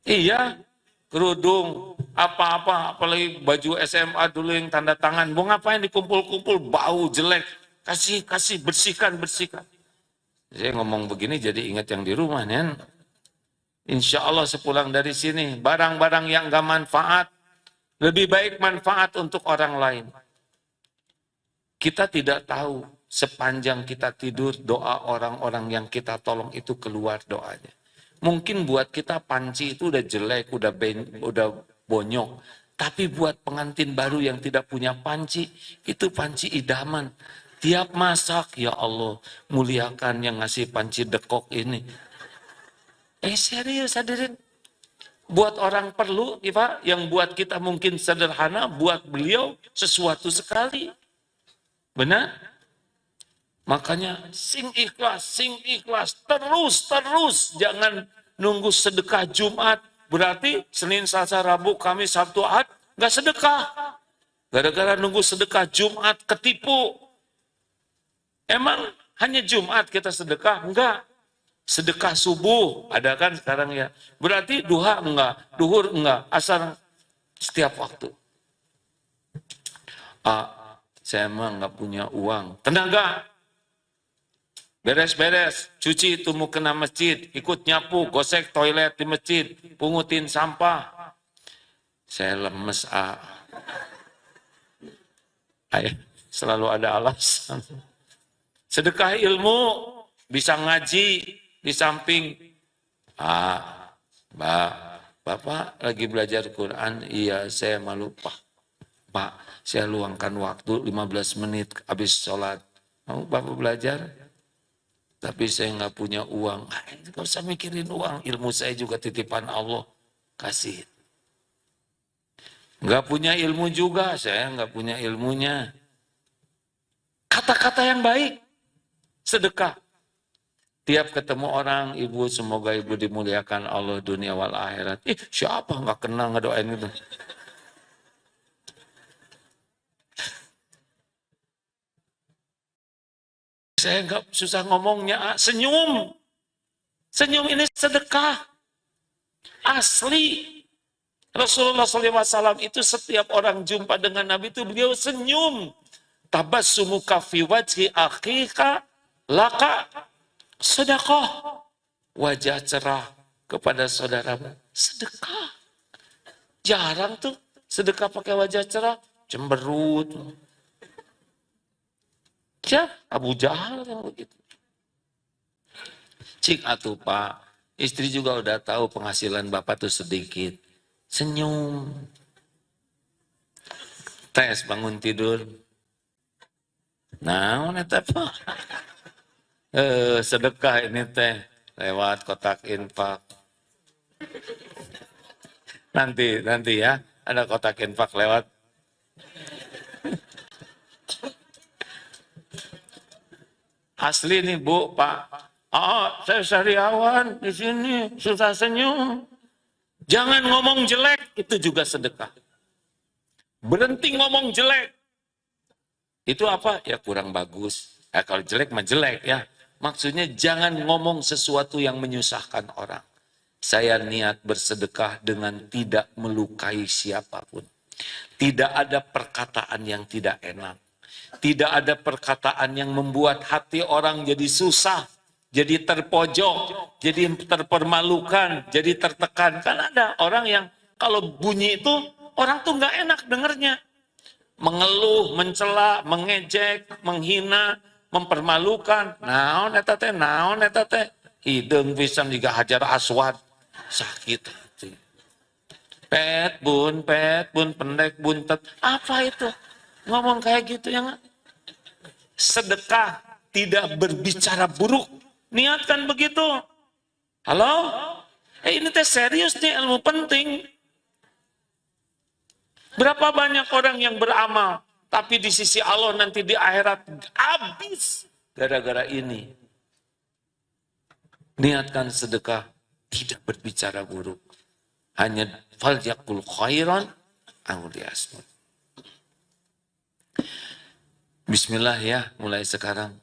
Iya, kerudung, apa-apa, apalagi baju SMA dulu yang tanda tangan, mau ngapain dikumpul-kumpul, bau, jelek, kasih, bersihkan. Saya ngomong begini jadi ingat yang di rumah, nen. Insya Allah sepulang dari sini, barang-barang yang gak manfaat, lebih baik manfaat untuk orang lain. Kita tidak tahu, sepanjang kita tidur, doa orang-orang yang kita tolong itu keluar doanya. Mungkin buat kita panci itu udah jelek, udah bonyok. Tapi buat pengantin baru yang tidak punya panci, itu panci idaman. Tiap masak, ya Allah, muliakan yang ngasih panci dekok ini. Serius hadirin. Buat orang perlu, Pak, yang buat kita mungkin sederhana, buat beliau sesuatu sekali. Benar? Makanya sing ikhlas, terus, jangan nunggu sedekah Jumat, berarti Senin, Selasa, Rabu, Kamis, Sabtu, Ahad, nggak sedekah. Gara-gara nunggu sedekah Jumat, ketipu. Emang hanya Jumat kita sedekah? Enggak. Sedekah subuh, ada kan sekarang ya. Berarti duha enggak, duhur enggak, asar setiap waktu. Saya emang nggak punya uang. Tenaga, beres-beres, cuci itu mau kena masjid, ikut nyapu, gosek toilet di masjid, pungutin sampah. Saya lemes, selalu ada alasan. Sedekah ilmu, bisa ngaji di samping. Bapak lagi belajar Quran, iya saya malu Pak, saya luangkan waktu 15 menit habis sholat. Mau Bapak belajar? Tapi saya nggak punya uang. Nggak usah mikirin uang. Ilmu saya juga titipan Allah. Kasih. Nggak punya ilmu juga. Saya nggak punya ilmunya. Kata-kata yang baik. Sedekah. Tiap ketemu orang, ibu semoga ibu dimuliakan Allah dunia wal akhirat. Siapa nggak kenal ngedoain itu? Saya nggak susah ngomongnya, senyum. Senyum ini sedekah. Asli. Rasulullah SAW itu setiap orang jumpa dengan Nabi itu beliau senyum. Tabassumuka fi wajhi akhika laka sedekah. Wajah cerah kepada saudaramu. Sedekah. Jarang tuh sedekah pakai wajah cerah. Cemberut. Abu Jahal yang begitu. Cik atuh Pak, istri juga udah tahu penghasilan Bapak tuh sedikit. Senyum. Tes bangun tidur. Nah, eta Pak. Sedekah ini teh lewat kotak infak. Nanti ya, ada kotak infak lewat. Asli nih Bu, Pak, Saya sariawan di sini, susah senyum. Jangan ngomong jelek, itu juga sedekah. Berhenti ngomong jelek. Itu apa? Ya kurang bagus. Kalau jelek mah jelek ya. Maksudnya jangan ngomong sesuatu yang menyusahkan orang. Saya niat bersedekah dengan tidak melukai siapapun. Tidak ada perkataan yang tidak enak. Tidak ada perkataan yang membuat hati orang jadi susah, jadi terpojok, jadi terpermalukan, jadi tertekan. Kan ada orang yang kalau bunyi itu orang tuh nggak enak dengernya. Mengeluh, mencela, mengejek, menghina, mempermalukan. Naon eta teh, naon eta teh. Hideung pisan juga Hajar Aswad. Sakit hati. Pet bun, pendek buntet. Apa itu? Ngomong kayak gitu ya nggak? Sedekah, tidak berbicara buruk. Niatkan begitu. Halo? Ini teh serius nih, ilmu penting. Berapa banyak orang yang beramal, tapi di sisi Allah nanti di akhirat habis gara-gara ini. Niatkan sedekah, tidak berbicara buruk. Hanya falyakul khairan aw liyasmut. Bismillah ya, mulai sekarang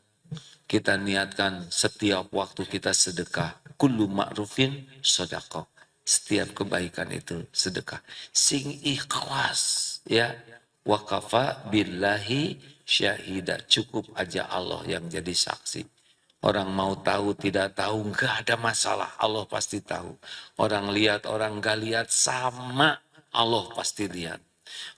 kita niatkan setiap waktu kita sedekah. Kullu ma'rufin sedekah. Setiap kebaikan itu sedekah. Sing ikhlas ya. Wa kafa billahi syahida. Cukup aja Allah yang jadi saksi. Orang mau tahu, tidak tahu, enggak ada masalah. Allah pasti tahu. Orang lihat, orang enggak lihat, sama. Allah pasti lihat.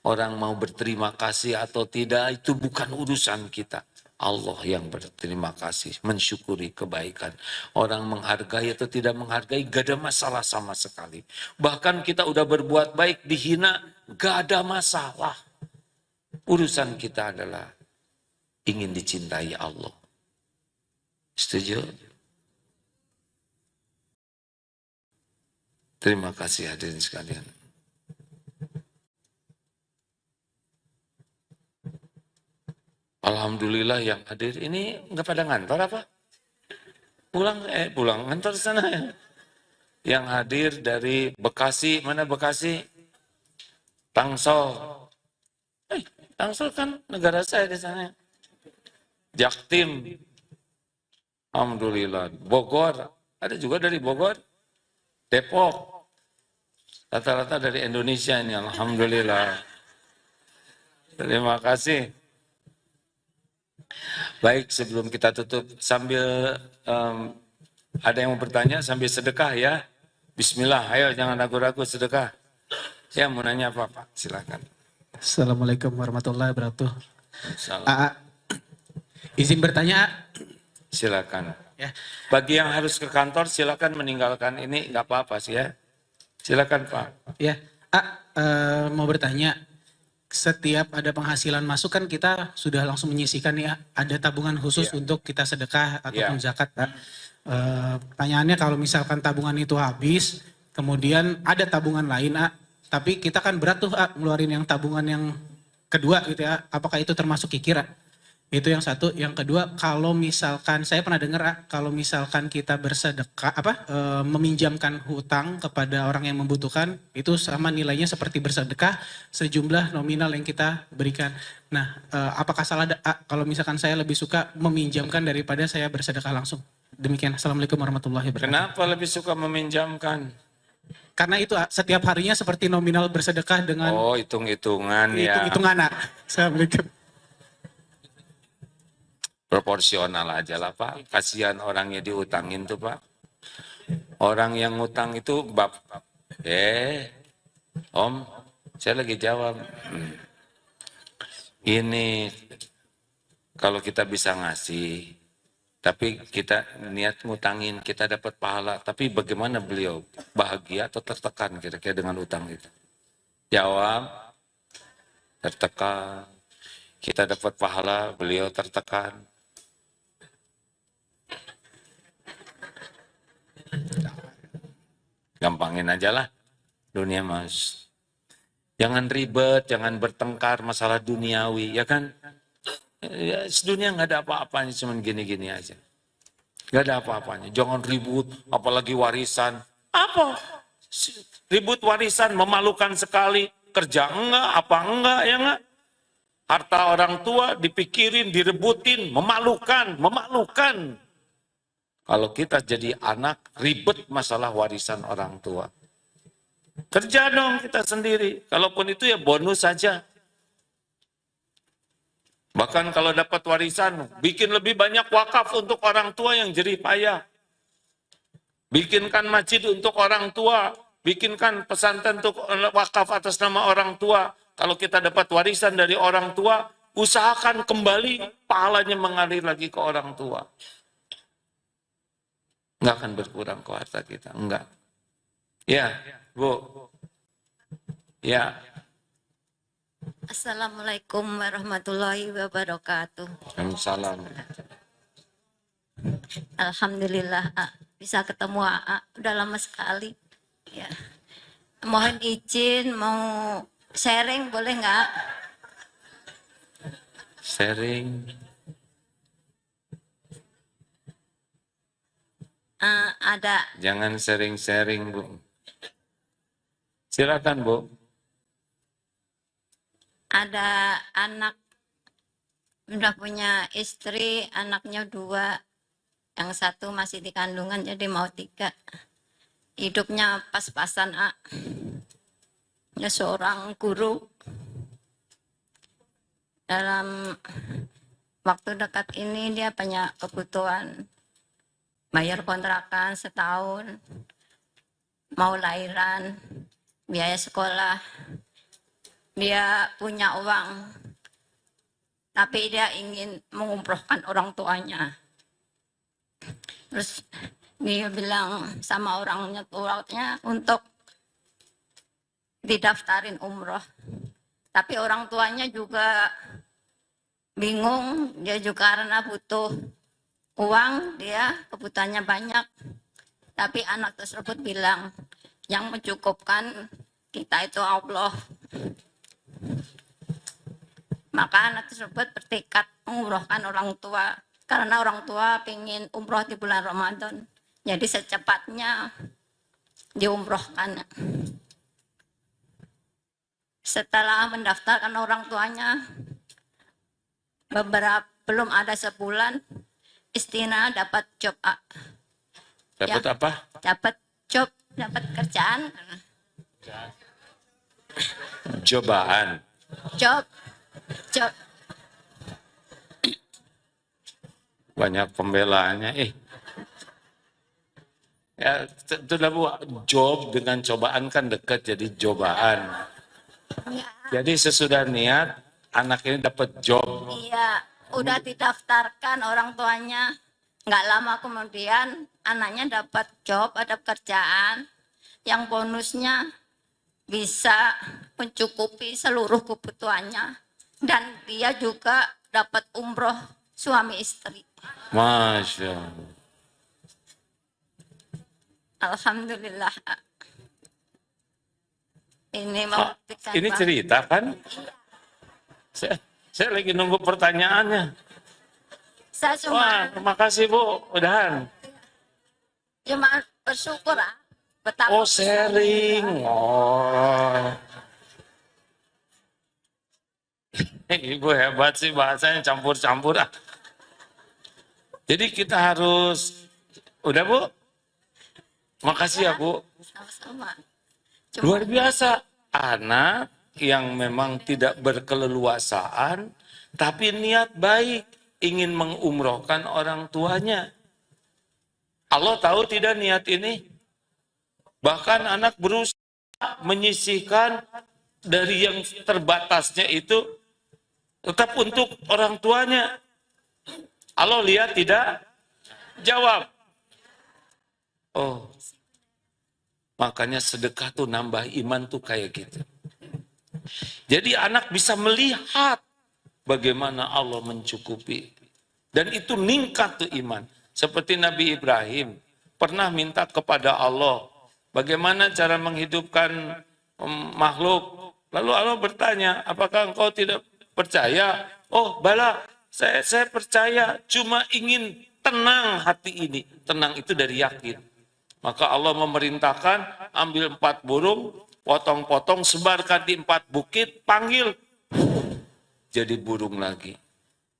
Orang mau berterima kasih atau tidak, itu bukan urusan kita. Allah yang berterima kasih, mensyukuri kebaikan. Orang menghargai atau tidak menghargai, enggak ada masalah sama sekali. Bahkan kita udah berbuat baik, dihina, enggak ada masalah. Urusan kita adalah ingin dicintai Allah. Setuju? Terima kasih hadirin sekalian. Alhamdulillah yang hadir ini nggak pada ngantor apa? Pulang ngantor sana ya. Yang hadir dari Bekasi, mana Bekasi? Tangsel. Tangsel kan negara saya di sana. Jaktim. Alhamdulillah. Bogor, ada juga dari Bogor. Depok. Rata-rata dari Indonesia ini, alhamdulillah. Terima kasih. Baik, sebelum kita tutup, sambil ada yang mau bertanya, sambil sedekah ya. Bismillah, ayo jangan ragu-ragu sedekah. Ya, mau nanya apa Pak? Silakan. Assalamualaikum warahmatullahi wabarakatuh. Salam. Izin bertanya. Silakan. Ya. Bagi yang harus ke kantor, silakan meninggalkan ini, nggak apa-apa sih ya. Silakan Pak. Ya, mau bertanya. Setiap ada penghasilan masuk kan kita sudah langsung menyisihkan ya, ada tabungan khusus untuk kita sedekah ataupun zakat Pak. Pertanyaannya kalau misalkan tabungan itu habis, kemudian ada tabungan lain tapi kita kan berat tuh ngeluarin yang tabungan yang kedua gitu ya, apakah itu termasuk kikir? Itu yang satu. Yang kedua, kalau misalkan saya pernah dengar kalau misalkan kita bersedekah meminjamkan hutang kepada orang yang membutuhkan, itu sama nilainya seperti bersedekah sejumlah nominal yang kita berikan. Nah, apakah salah kalau misalkan saya lebih suka meminjamkan daripada saya bersedekah langsung? Demikian. Assalamualaikum warahmatullahi wabarakatuh. Kenapa lebih suka meminjamkan? Karena itu setiap harinya seperti nominal bersedekah dengan hitung-hitungan ya. Hitung-hitungan. Assalamualaikum. Proporsional aja lah Pak. Kasihan orangnya diutangin tuh Pak. Orang yang ngutang itu Om, saya lagi jawab. Ini kalau kita bisa ngasih, tapi kita niat ngutangin, kita dapat pahala. Tapi bagaimana beliau bahagia atau tertekan kira-kira dengan utang itu? Jawab, tertekan. Kita dapat pahala, beliau tertekan. Gampangin aja lah dunia mas. Jangan ribet, jangan bertengkar masalah duniawi, ya kan? Ya, dunia nggak ada apa-apanya, cuma gini-gini aja. Gak ada apa-apanya. Jangan ribut, apalagi warisan. Apa? Ribut warisan memalukan sekali. Kerja enggak, apa enggak, ya enggak? Harta orang tua dipikirin, direbutin, memalukan, memalukan. Kalau kita jadi anak, ribet masalah warisan orang tua. Kerja dong kita sendiri. Kalaupun itu ya bonus saja. Bahkan kalau dapat warisan, bikin lebih banyak wakaf untuk orang tua yang jerih payah. Bikinkan masjid untuk orang tua, bikinkan pesantren untuk wakaf atas nama orang tua. Kalau kita dapat warisan dari orang tua, usahakan kembali pahalanya mengalir lagi ke orang tua. Enggak akan berkurang ke harta kita, enggak. Ya, Bu. Ya. Assalamualaikum warahmatullahi wabarakatuh. Waalaikumsalam. Alhamdulillah bisa ketemu udah lama sekali. Ya. Mohon izin mau sharing boleh nggak? Sharing. Ada Jangan sharing-sharing, Bu. Silakan, Bu. ada anak udah punya istri, anaknya 2, yang satu masih di kandungan jadi mau 3. Hidupnya pas-pasan dia seorang guru. Dalam waktu dekat ini dia banyak kebutuhan, bayar kontrakan setahun, mau lahiran, biaya sekolah. Dia punya uang, tapi dia ingin mengumrohkan orang tuanya. Terus dia bilang sama orang tuanya untuk didaftarin umroh. Tapi orang tuanya juga bingung, dia juga karena butuh uang, dia kebutuhannya banyak. Tapi anak tersebut bilang, yang mencukupkan kita itu Allah. Maka anak tersebut bertekad mengumrohkan orang tua, karena orang tua ingin umroh di bulan Ramadan. Jadi secepatnya diumrohkan. Setelah mendaftarkan orang tuanya, belum ada sebulan, istrinya dapat job. Dapat Ya. apa? Dapat job, dapat kerjaan. Cobaan. Job. Banyak pembelaannya. Ya, sudah Bu, job dengan cobaan kan dekat, jadi cobaan. Ya, Jadi sesudah niat, anak ini dapat job. iya, udah didaftarkan orang tuanya. Nggak lama kemudian anaknya dapat job, ada kerjaan yang bonusnya bisa mencukupi seluruh kebutuhannya. Dan dia juga dapat umroh suami istri. Masya Allah. Alhamdulillah. Ini Oh, membuktikan ini bahwa- cerita kan? Saya lagi nunggu pertanyaannya. Saya Wah, terima kasih Bu. Udahan. cuma bersyukur betapa Oh, sharing. Oh. Ibu hebat sih, bahasanya campur-campur. Jadi kita harus, udah Bu? Makasih ya Bu. sama-sama. Luar biasa. Anak yang memang tidak berkeleluasaan, tapi niat baik, ingin mengumrohkan orang tuanya. Allah tahu tidak niat ini? Bahkan anak berusaha menyisihkan dari yang terbatasnya itu, tetap untuk orang tuanya. Allah lihat tidak? Jawab. Oh, makanya sedekah tuh nambah iman tuh kayak gitu. Jadi anak bisa melihat bagaimana Allah mencukupi. Dan itu ningkat tuh iman. Seperti Nabi Ibrahim pernah minta kepada Allah, bagaimana cara menghidupkan makhluk. Lalu Allah bertanya, apakah engkau tidak percaya? Oh bala, saya percaya, cuma ingin tenang hati ini. Tenang itu dari yakin. Maka Allah memerintahkan ambil 4 burung, potong-potong, sebarkan di 4 bukit, panggil. Jadi burung lagi.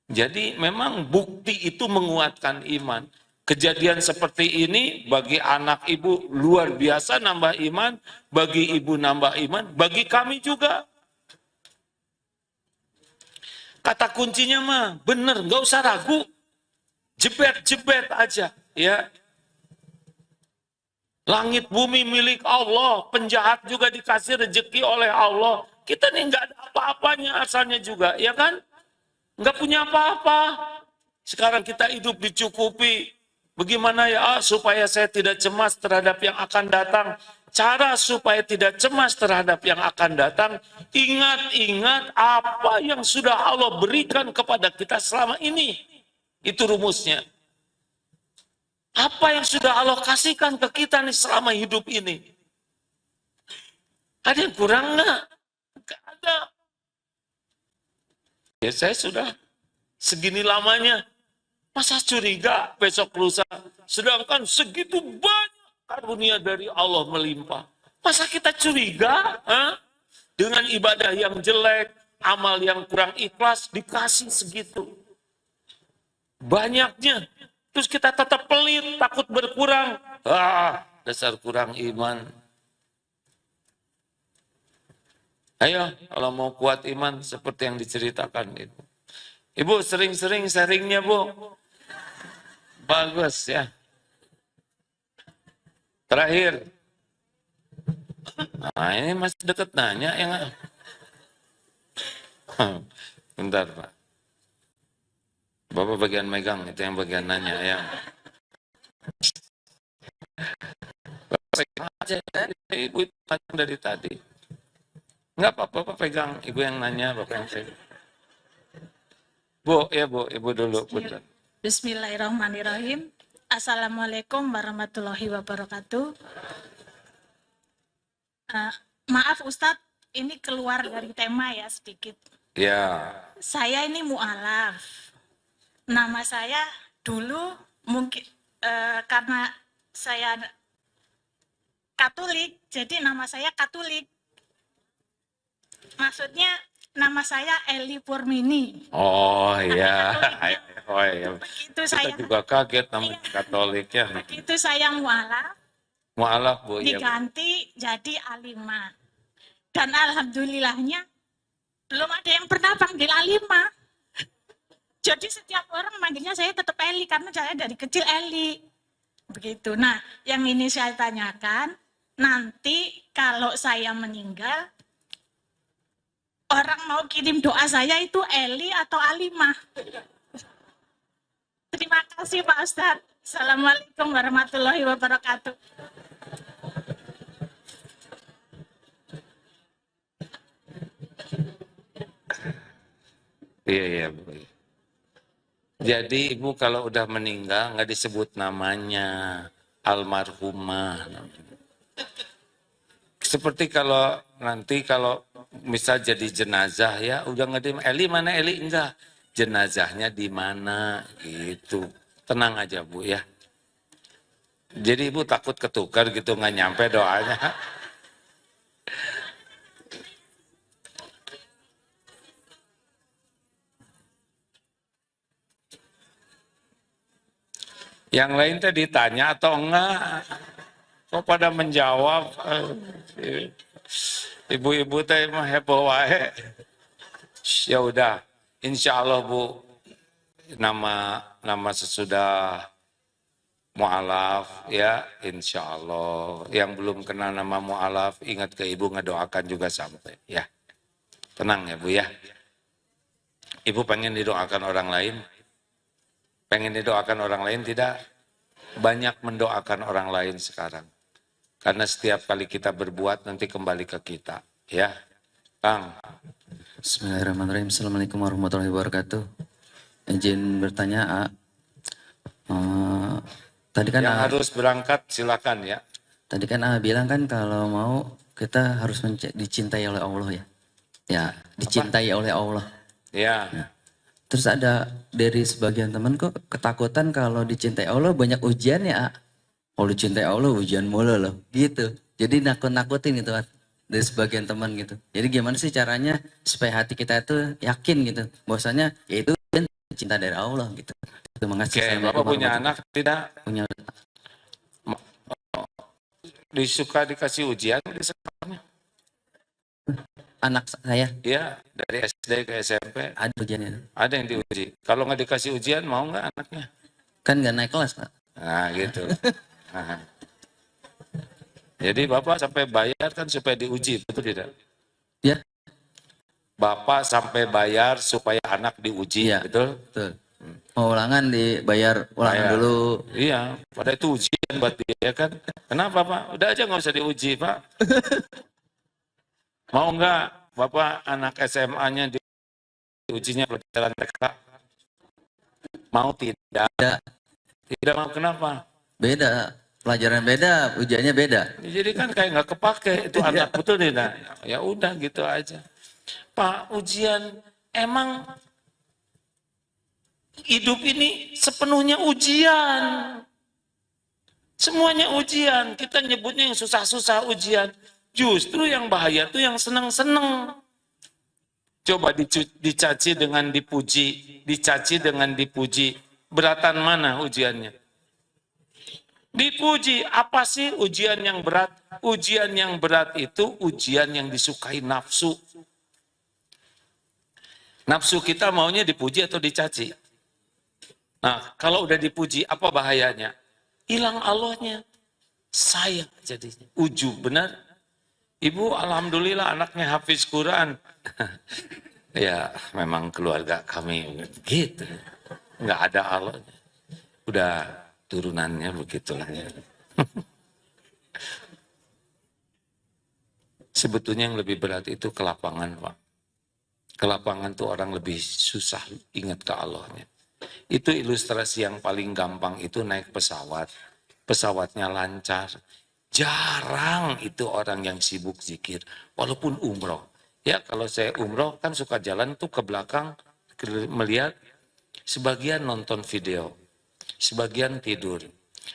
Jadi memang bukti itu menguatkan iman. Kejadian seperti ini bagi anak ibu luar biasa nambah iman, bagi ibu nambah iman, bagi kami juga. Kata kuncinya mah bener, nggak usah ragu. Jebet-jebet aja, ya. Langit bumi milik Allah, penjahat juga dikasih rezeki oleh Allah. Kita nih nggak ada apa-apanya asalnya juga, ya kan? Nggak punya apa-apa. Sekarang kita hidup dicukupi. Bagaimana ya supaya saya tidak cemas terhadap yang akan datang? Cara supaya tidak cemas terhadap yang akan datang, ingat-ingat apa yang sudah Allah berikan kepada kita selama ini. Itu rumusnya. Apa yang sudah Allah kasihkan ke kita nih selama hidup ini? Ada yang kurang nggak? Nggak ada. Ya saya sudah segini lamanya. Masa curiga besok lusa? Sedangkan segitu banyak karunia dari Allah melimpah. Masa kita curiga? Dengan ibadah yang jelek, amal yang kurang ikhlas, dikasih segitu. Banyaknya. Terus kita tetap pelit, takut berkurang. Dasar kurang iman. Ayo, kalau mau kuat iman seperti yang diceritakan itu. Ibu sering-sering sharingnya, Bu. Bagus ya. Terakhir. Nah, ini masih deket nanya ya nggak? Bentar, Pak. Bapak bagian megang, itu yang bagian nanya ya. Bapak pegang aja, Ibu itu tanya dari tadi. Enggak apa-apa, Bapak pegang. Ibu yang nanya, Bapak yang pegang. Bu, ya Bu, Ibu dulu. Bentar. Bismillahirrahmanirrahim. Assalamualaikum warahmatullahi wabarakatuh. Maaf Ustadz, ini keluar dari tema ya sedikit. Ya. Saya ini mu'alaf. Nama saya dulu mungkin karena saya Katolik, jadi nama saya Katolik. Maksudnya nama saya Eli Purmini. Oh iya. Oh iya. Begitu Kita saya juga kaget namanya Katolik ya. begitu saya mu'alaf, Mu'alaf Bu. Ya, Bu. diganti jadi alimah. Dan alhamdulillahnya belum ada yang pernah panggil alimah. Jadi setiap orang manggilnya saya tetap Eli karena saya dari kecil Eli. Begitu. Nah, yang ini saya tanyakan, nanti kalau saya meninggal, orang mau kirim doa saya itu Eli atau Alimah? Terima kasih Pak Ustadz. Assalamualaikum warahmatullahi wabarakatuh. Iya, Bu. Jadi Ibu kalau udah meninggal nggak disebut namanya almarhumah. Seperti kalau nanti kalau misal jadi jenazah ya udah nggak di Eli mana Eli enggak, jenazahnya di mana gitu. Tenang aja Bu ya. Jadi Ibu takut ketukar gitu nggak nyampe doanya. Yang lain teh ditanya atau enggak? Kok pada menjawab? Ibu-ibu teh mah heboh wae. Ya udah, insya Allah Bu, nama sesudah mu'alaf ya, insya Allah. Yang belum kenal nama mu'alaf, ingat ke Ibu ngedoakan juga sampai ya. Tenang ya Bu ya. Ibu pengen didoakan orang lain? Pengen didoakan orang lain tidak? Banyak mendoakan orang lain sekarang. Karena setiap kali kita berbuat nanti kembali ke kita. Ya, Kang. Bismillahirrahmanirrahim. Assalamualaikum warahmatullahi wabarakatuh. Izin bertanya, tadi kan Yang harus berangkat silakan ya. Tadi kan bilang kan kalau mau kita harus dicintai oleh Allah ya. Ya, dicintai oleh Allah. Ya. Nah, Terus ada dari sebagian teman kok ketakutan kalau dicintai Allah banyak ujian ya. Kalau dicintai Allah ujian mulu loh gitu. Jadi nakut-nakutin gitu kan dari sebagian teman gitu. Jadi gimana sih caranya supaya hati kita itu yakin gitu. Bahwasanya ya itu cinta dari Allah gitu. Terima kasih. Oke, Bapak punya anak tidak? Punya Disuka dikasih ujian di sekolahnya? anak saya Iya, dari SD ke SMP. ada ujiannya. Ada yang diuji. Kalau nggak dikasih ujian, mau nggak anaknya? Kan gak naik kelas Pak. Nah, gitu. Nah. Jadi Bapak sampai bayar kan supaya diuji, betul tidak? Ya, Bapak sampai bayar supaya anak diuji, iya. betul? Betul. Mau ulangan dibayar ulangan Bayar. dulu. Iya, pada itu ujian buat dia kan. Kenapa Pak? Udah aja nggak usah diuji Pak. Mau nggak Bapak anak SMA-nya diujinya pelajaran TK? Mau tidak? Tidak mau, kenapa? Beda. Pelajaran beda, ujiannya beda. Jadi kan kayak nggak kepake itu anak, betul tidak? Ya udah gitu aja. Pak, ujian emang hidup ini sepenuhnya ujian. Semuanya ujian. Kita nyebutnya yang susah-susah ujian. Justru yang bahaya tuh yang seneng-seneng. Coba dicaci dengan dipuji, dicaci dengan dipuji. Beratan mana ujiannya? Dipuji, apa sih ujian yang berat? Ujian yang berat itu ujian yang disukai nafsu. Nafsu kita maunya dipuji atau dicaci? Nah, kalau udah dipuji, apa bahayanya? Hilang Allahnya. Sayang jadinya. Ujub, benar? Ibu, alhamdulillah anaknya hafiz Quran. Ya, memang keluarga kami gitu. Nggak ada Allahnya. Udah turunannya begitulah ya. Sebetulnya yang lebih berat itu kelapangan, Pak. Kelapangan tuh orang lebih susah ingat ke Allahnya. Itu ilustrasi yang paling gampang itu naik pesawat. Pesawatnya lancar. Jarang itu orang yang sibuk zikir. Walaupun umroh. Ya kalau saya umroh kan suka jalan tuh ke belakang melihat sebagian nonton video. Sebagian tidur.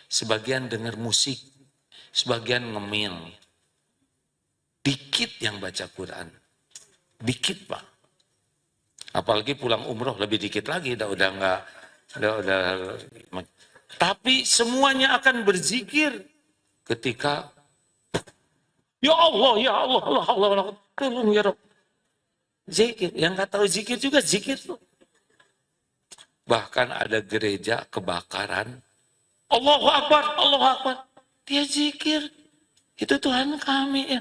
Sebagian dengar musik. Sebagian ngemil. Dikit yang baca Quran. Dikit Pak. Apalagi pulang umroh lebih dikit lagi, udah enggak, udah. Tapi semuanya akan berzikir ketika ya Allah, ya Allah, Allah, Allah, Allah, tolong ya Rabb. Zikir, yang nggak tahu zikir juga zikir tuh. Bahkan ada gereja kebakaran, Allahu Akbar, Allahu Akbar, dia zikir, itu Tuhan kami ya.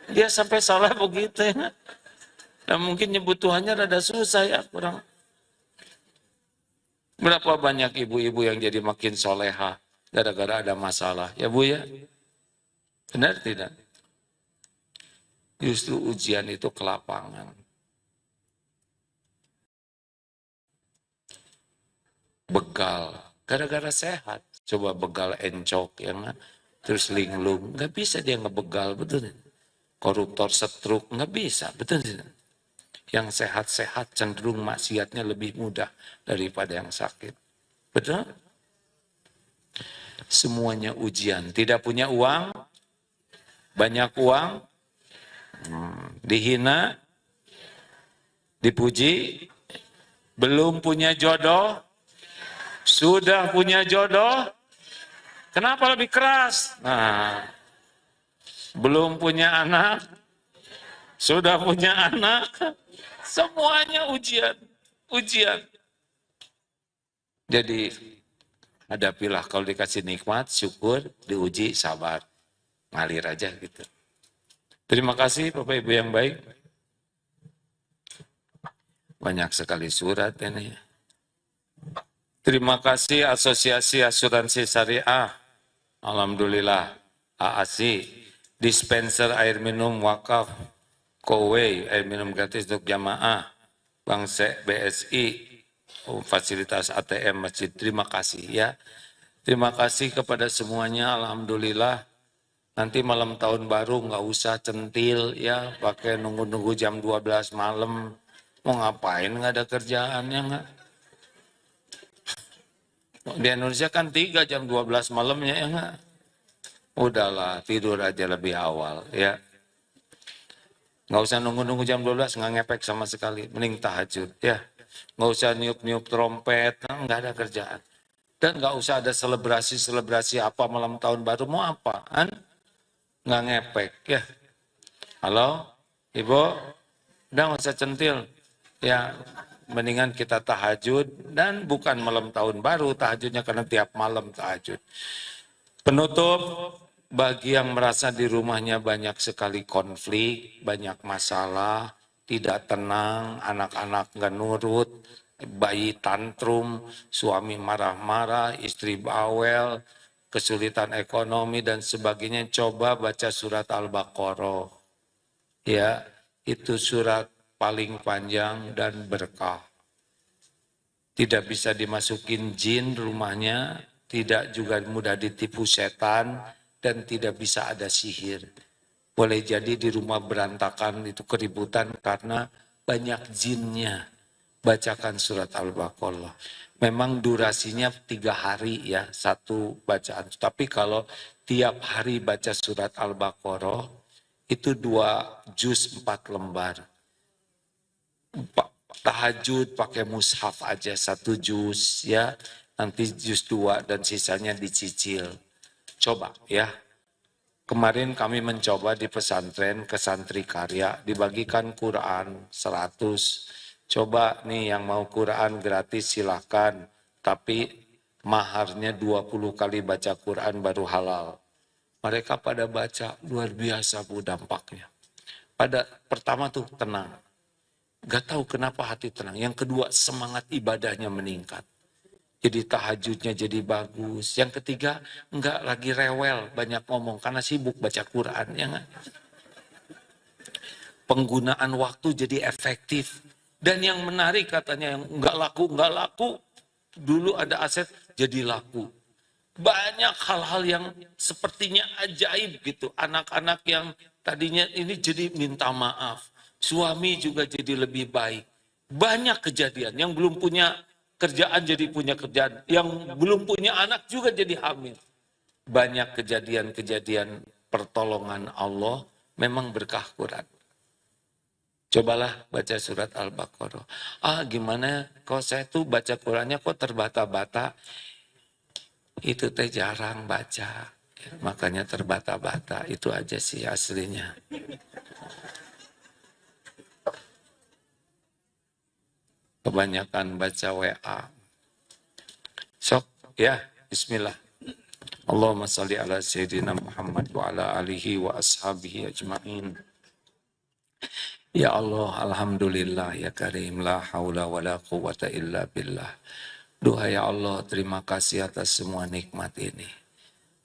Dia sampai salah begitu ya. Dan mungkin nyebut Tuhannya rada susah ya, kurang. Berapa banyak ibu-ibu yang jadi makin soleha gara-gara ada masalah, ya Bu ya? Benar tidak? Justru ujian itu kelapangan. Begal, gara-gara sehat. Coba begal encok, ya nggak? Terus linglung, nggak bisa dia ngebegal, betul. Koruptor setruk, nggak bisa, betul tidak? Yang sehat-sehat cenderung maksiatnya lebih mudah daripada yang sakit. Betul? Semuanya ujian. Tidak punya uang, banyak uang, dihina, dipuji, belum punya jodoh, sudah punya jodoh, kenapa lebih keras? Nah, belum punya anak, sudah punya anak, semuanya ujian, ujian. Jadi hadapilah kalau dikasih nikmat, syukur, diuji, sabar. Ngalir aja gitu. Terima kasih Bapak Ibu yang baik. Banyak sekali surat ini. Terima kasih Asosiasi Asuransi Syariah. Alhamdulillah. AASI. Dispenser air minum wakaf. Kowei, air minum gratis untuk jamaah. Bank BSI, fasilitas ATM masjid. Terima kasih ya. Terima kasih kepada semuanya, alhamdulillah. Nanti malam tahun baru nggak usah centil ya, pakai nunggu-nunggu jam 12 malam. Mau ngapain nggak ada kerjaannya nggak? Di Indonesia kan 3 jam 12 malamnya ya nggak? Udahlah tidur aja lebih awal ya. Nggak usah nunggu-nunggu jam 12, nggak ngepek sama sekali. Mending tahajud ya. Nggak usah niup-niup trompet, nggak ada kerjaan. Dan nggak usah ada selebrasi-selebrasi apa malam tahun baru, mau apaan? Nggak ngepek ya. Halo, Ibu? Udah nggak usah centil. Ya, mendingan kita tahajud dan bukan malam tahun baru, tahajudnya karena tiap malam tahajud. Penutup, bagi yang merasa di rumahnya banyak sekali konflik, banyak masalah, tidak tenang, anak-anak nggak nurut, bayi tantrum, suami marah-marah, istri bawel, kesulitan ekonomi dan sebagainya, coba baca surat Al-Baqarah. Ya, itu surat paling panjang dan berkah. Tidak bisa dimasukin jin rumahnya, tidak juga mudah ditipu setan, dan tidak bisa ada sihir. Boleh jadi di rumah berantakan itu keributan karena banyak jinnya. Bacakan surat Al-Baqarah. Memang durasinya 3 hari ya, satu bacaan. Tapi kalau tiap hari baca surat Al-Baqarah, itu 2 juz 4 lembar. Tahajud pakai mushaf aja 1 juz ya, nanti juz 2 dan sisanya dicicil. Coba ya. Kemarin kami mencoba di pesantren ke santri karya, dibagikan Quran 100. Coba nih yang mau Quran gratis silakan, tapi maharnya 20 kali baca Quran baru halal. Mereka pada baca, luar biasa Bu dampaknya. Pada pertama tuh tenang. Gak tahu kenapa hati tenang. Yang kedua semangat ibadahnya meningkat. Jadi tahajudnya jadi bagus. Yang ketiga enggak lagi rewel banyak ngomong karena sibuk baca Quran. Ya enggak? Penggunaan waktu jadi efektif. Dan yang menarik katanya yang enggak laku. Dulu ada aset jadi laku. Banyak hal-hal yang sepertinya ajaib gitu. Anak-anak yang tadinya ini jadi minta maaf. Suami juga jadi lebih baik. Banyak kejadian yang belum punya kerjaan jadi punya kerjaan. Yang belum punya anak juga jadi hamil. Banyak kejadian-kejadian pertolongan Allah memang berkah Quran. Cobalah baca surat Al-Baqarah. Gimana kok saya tuh baca Qurannya kok terbata-bata. Itu teh jarang baca. Makanya terbata-bata. Itu aja sih aslinya. Kebanyakan baca WA. Sok ya, bismillah. Allahumma salli ala sayyidina Muhammad wa ala alihi wa ashabihi ajma'in. Ya Allah, alhamdulillah ya karim, la haula wa la quwata illa billah. Doa ya Allah, terima kasih atas semua nikmat ini.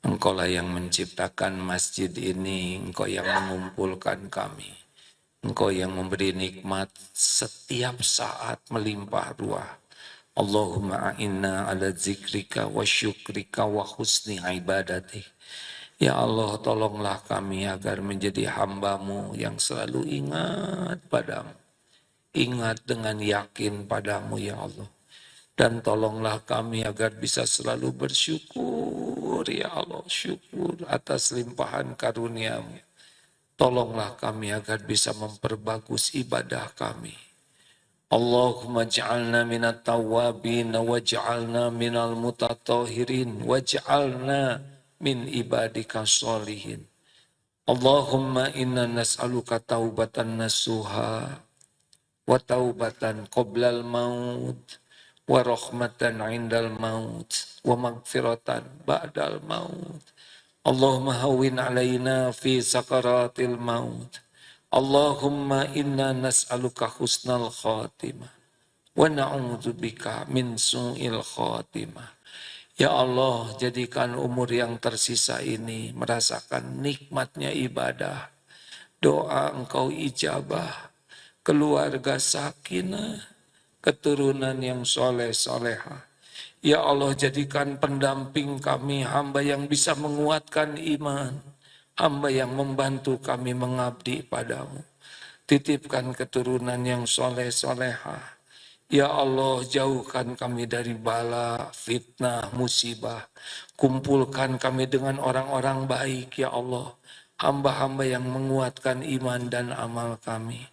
Engkaulah yang menciptakan masjid ini, Engkau yang mengumpulkan kami. Engkau yang memberi nikmat setiap saat melimpah ruah. Allahumma a'inna ala zikrika wa syukrika wa husni ibadatik. Ya Allah, tolonglah kami agar menjadi hamba-Mu yang selalu ingat padamu. Ingat dengan yakin padamu ya Allah. Dan tolonglah kami agar bisa selalu bersyukur ya Allah. Syukur atas limpahan karunia-Mu. Tolonglah kami agar bisa memperbagus ibadah kami. Allahumma ja'alna minat tawabin wa ja'alna minal mutatahirin wa ja'alna min ibadika sholihin. Allahumma inna nas'aluka taubatan nasuha wa taubatan qoblal maut wa rahmatan indal maut wa magfiratan ba'dal maut. Allahumma hawwin alaina fi sakaratil maut. Allahumma inna nas'aluka husnal khatimah wa na'udzubika min su'il khatimah. Ya Allah, jadikan umur yang tersisa ini merasakan nikmatnya ibadah. Doa Engkau ijabah, keluarga sakinah, keturunan yang soleh-solehah. Ya Allah, jadikan pendamping kami hamba yang bisa menguatkan iman, hamba yang membantu kami mengabdi padamu. titipkan keturunan yang soleh-solehah. Ya Allah, jauhkan kami dari bala, fitnah, musibah. Kumpulkan kami dengan orang-orang baik, ya Allah. Hamba-hamba yang menguatkan iman dan amal kami.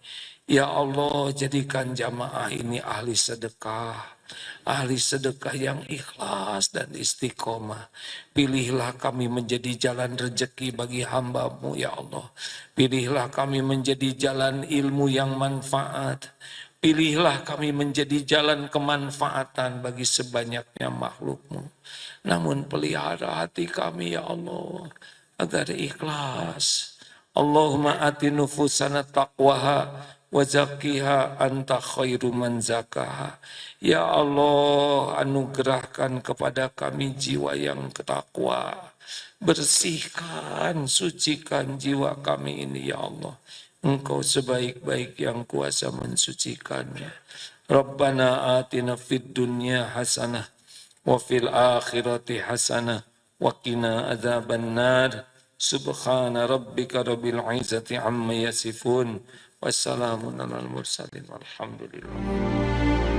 Ya Allah, jadikan jamaah ini ahli sedekah. Ahli sedekah yang ikhlas dan istiqomah. Pilihlah kami menjadi jalan rezeki bagi hamba-Mu, ya Allah. Pilihlah kami menjadi jalan ilmu yang manfaat. Pilihlah kami menjadi jalan kemanfaatan bagi sebanyaknya makhluk-Mu. Namun pelihara hati kami, ya Allah, agar ikhlas. Allahumma ati nufusana taqwaha wa zakkiha anta khairu man zakaha. Ya Allah, anugerahkan kepada kami jiwa yang takwa. Bersihkan, sucikan jiwa kami ini, ya Allah. Engkau sebaik-baik yang kuasa mensucikannya. Rabbana atina fid dunya hasanah wa fil akhirati hasanah wa qina adzaban nar. Subhana rabbika rabbil izzati amma yasifun. Wassalamun alal mursalin walhamdulillah.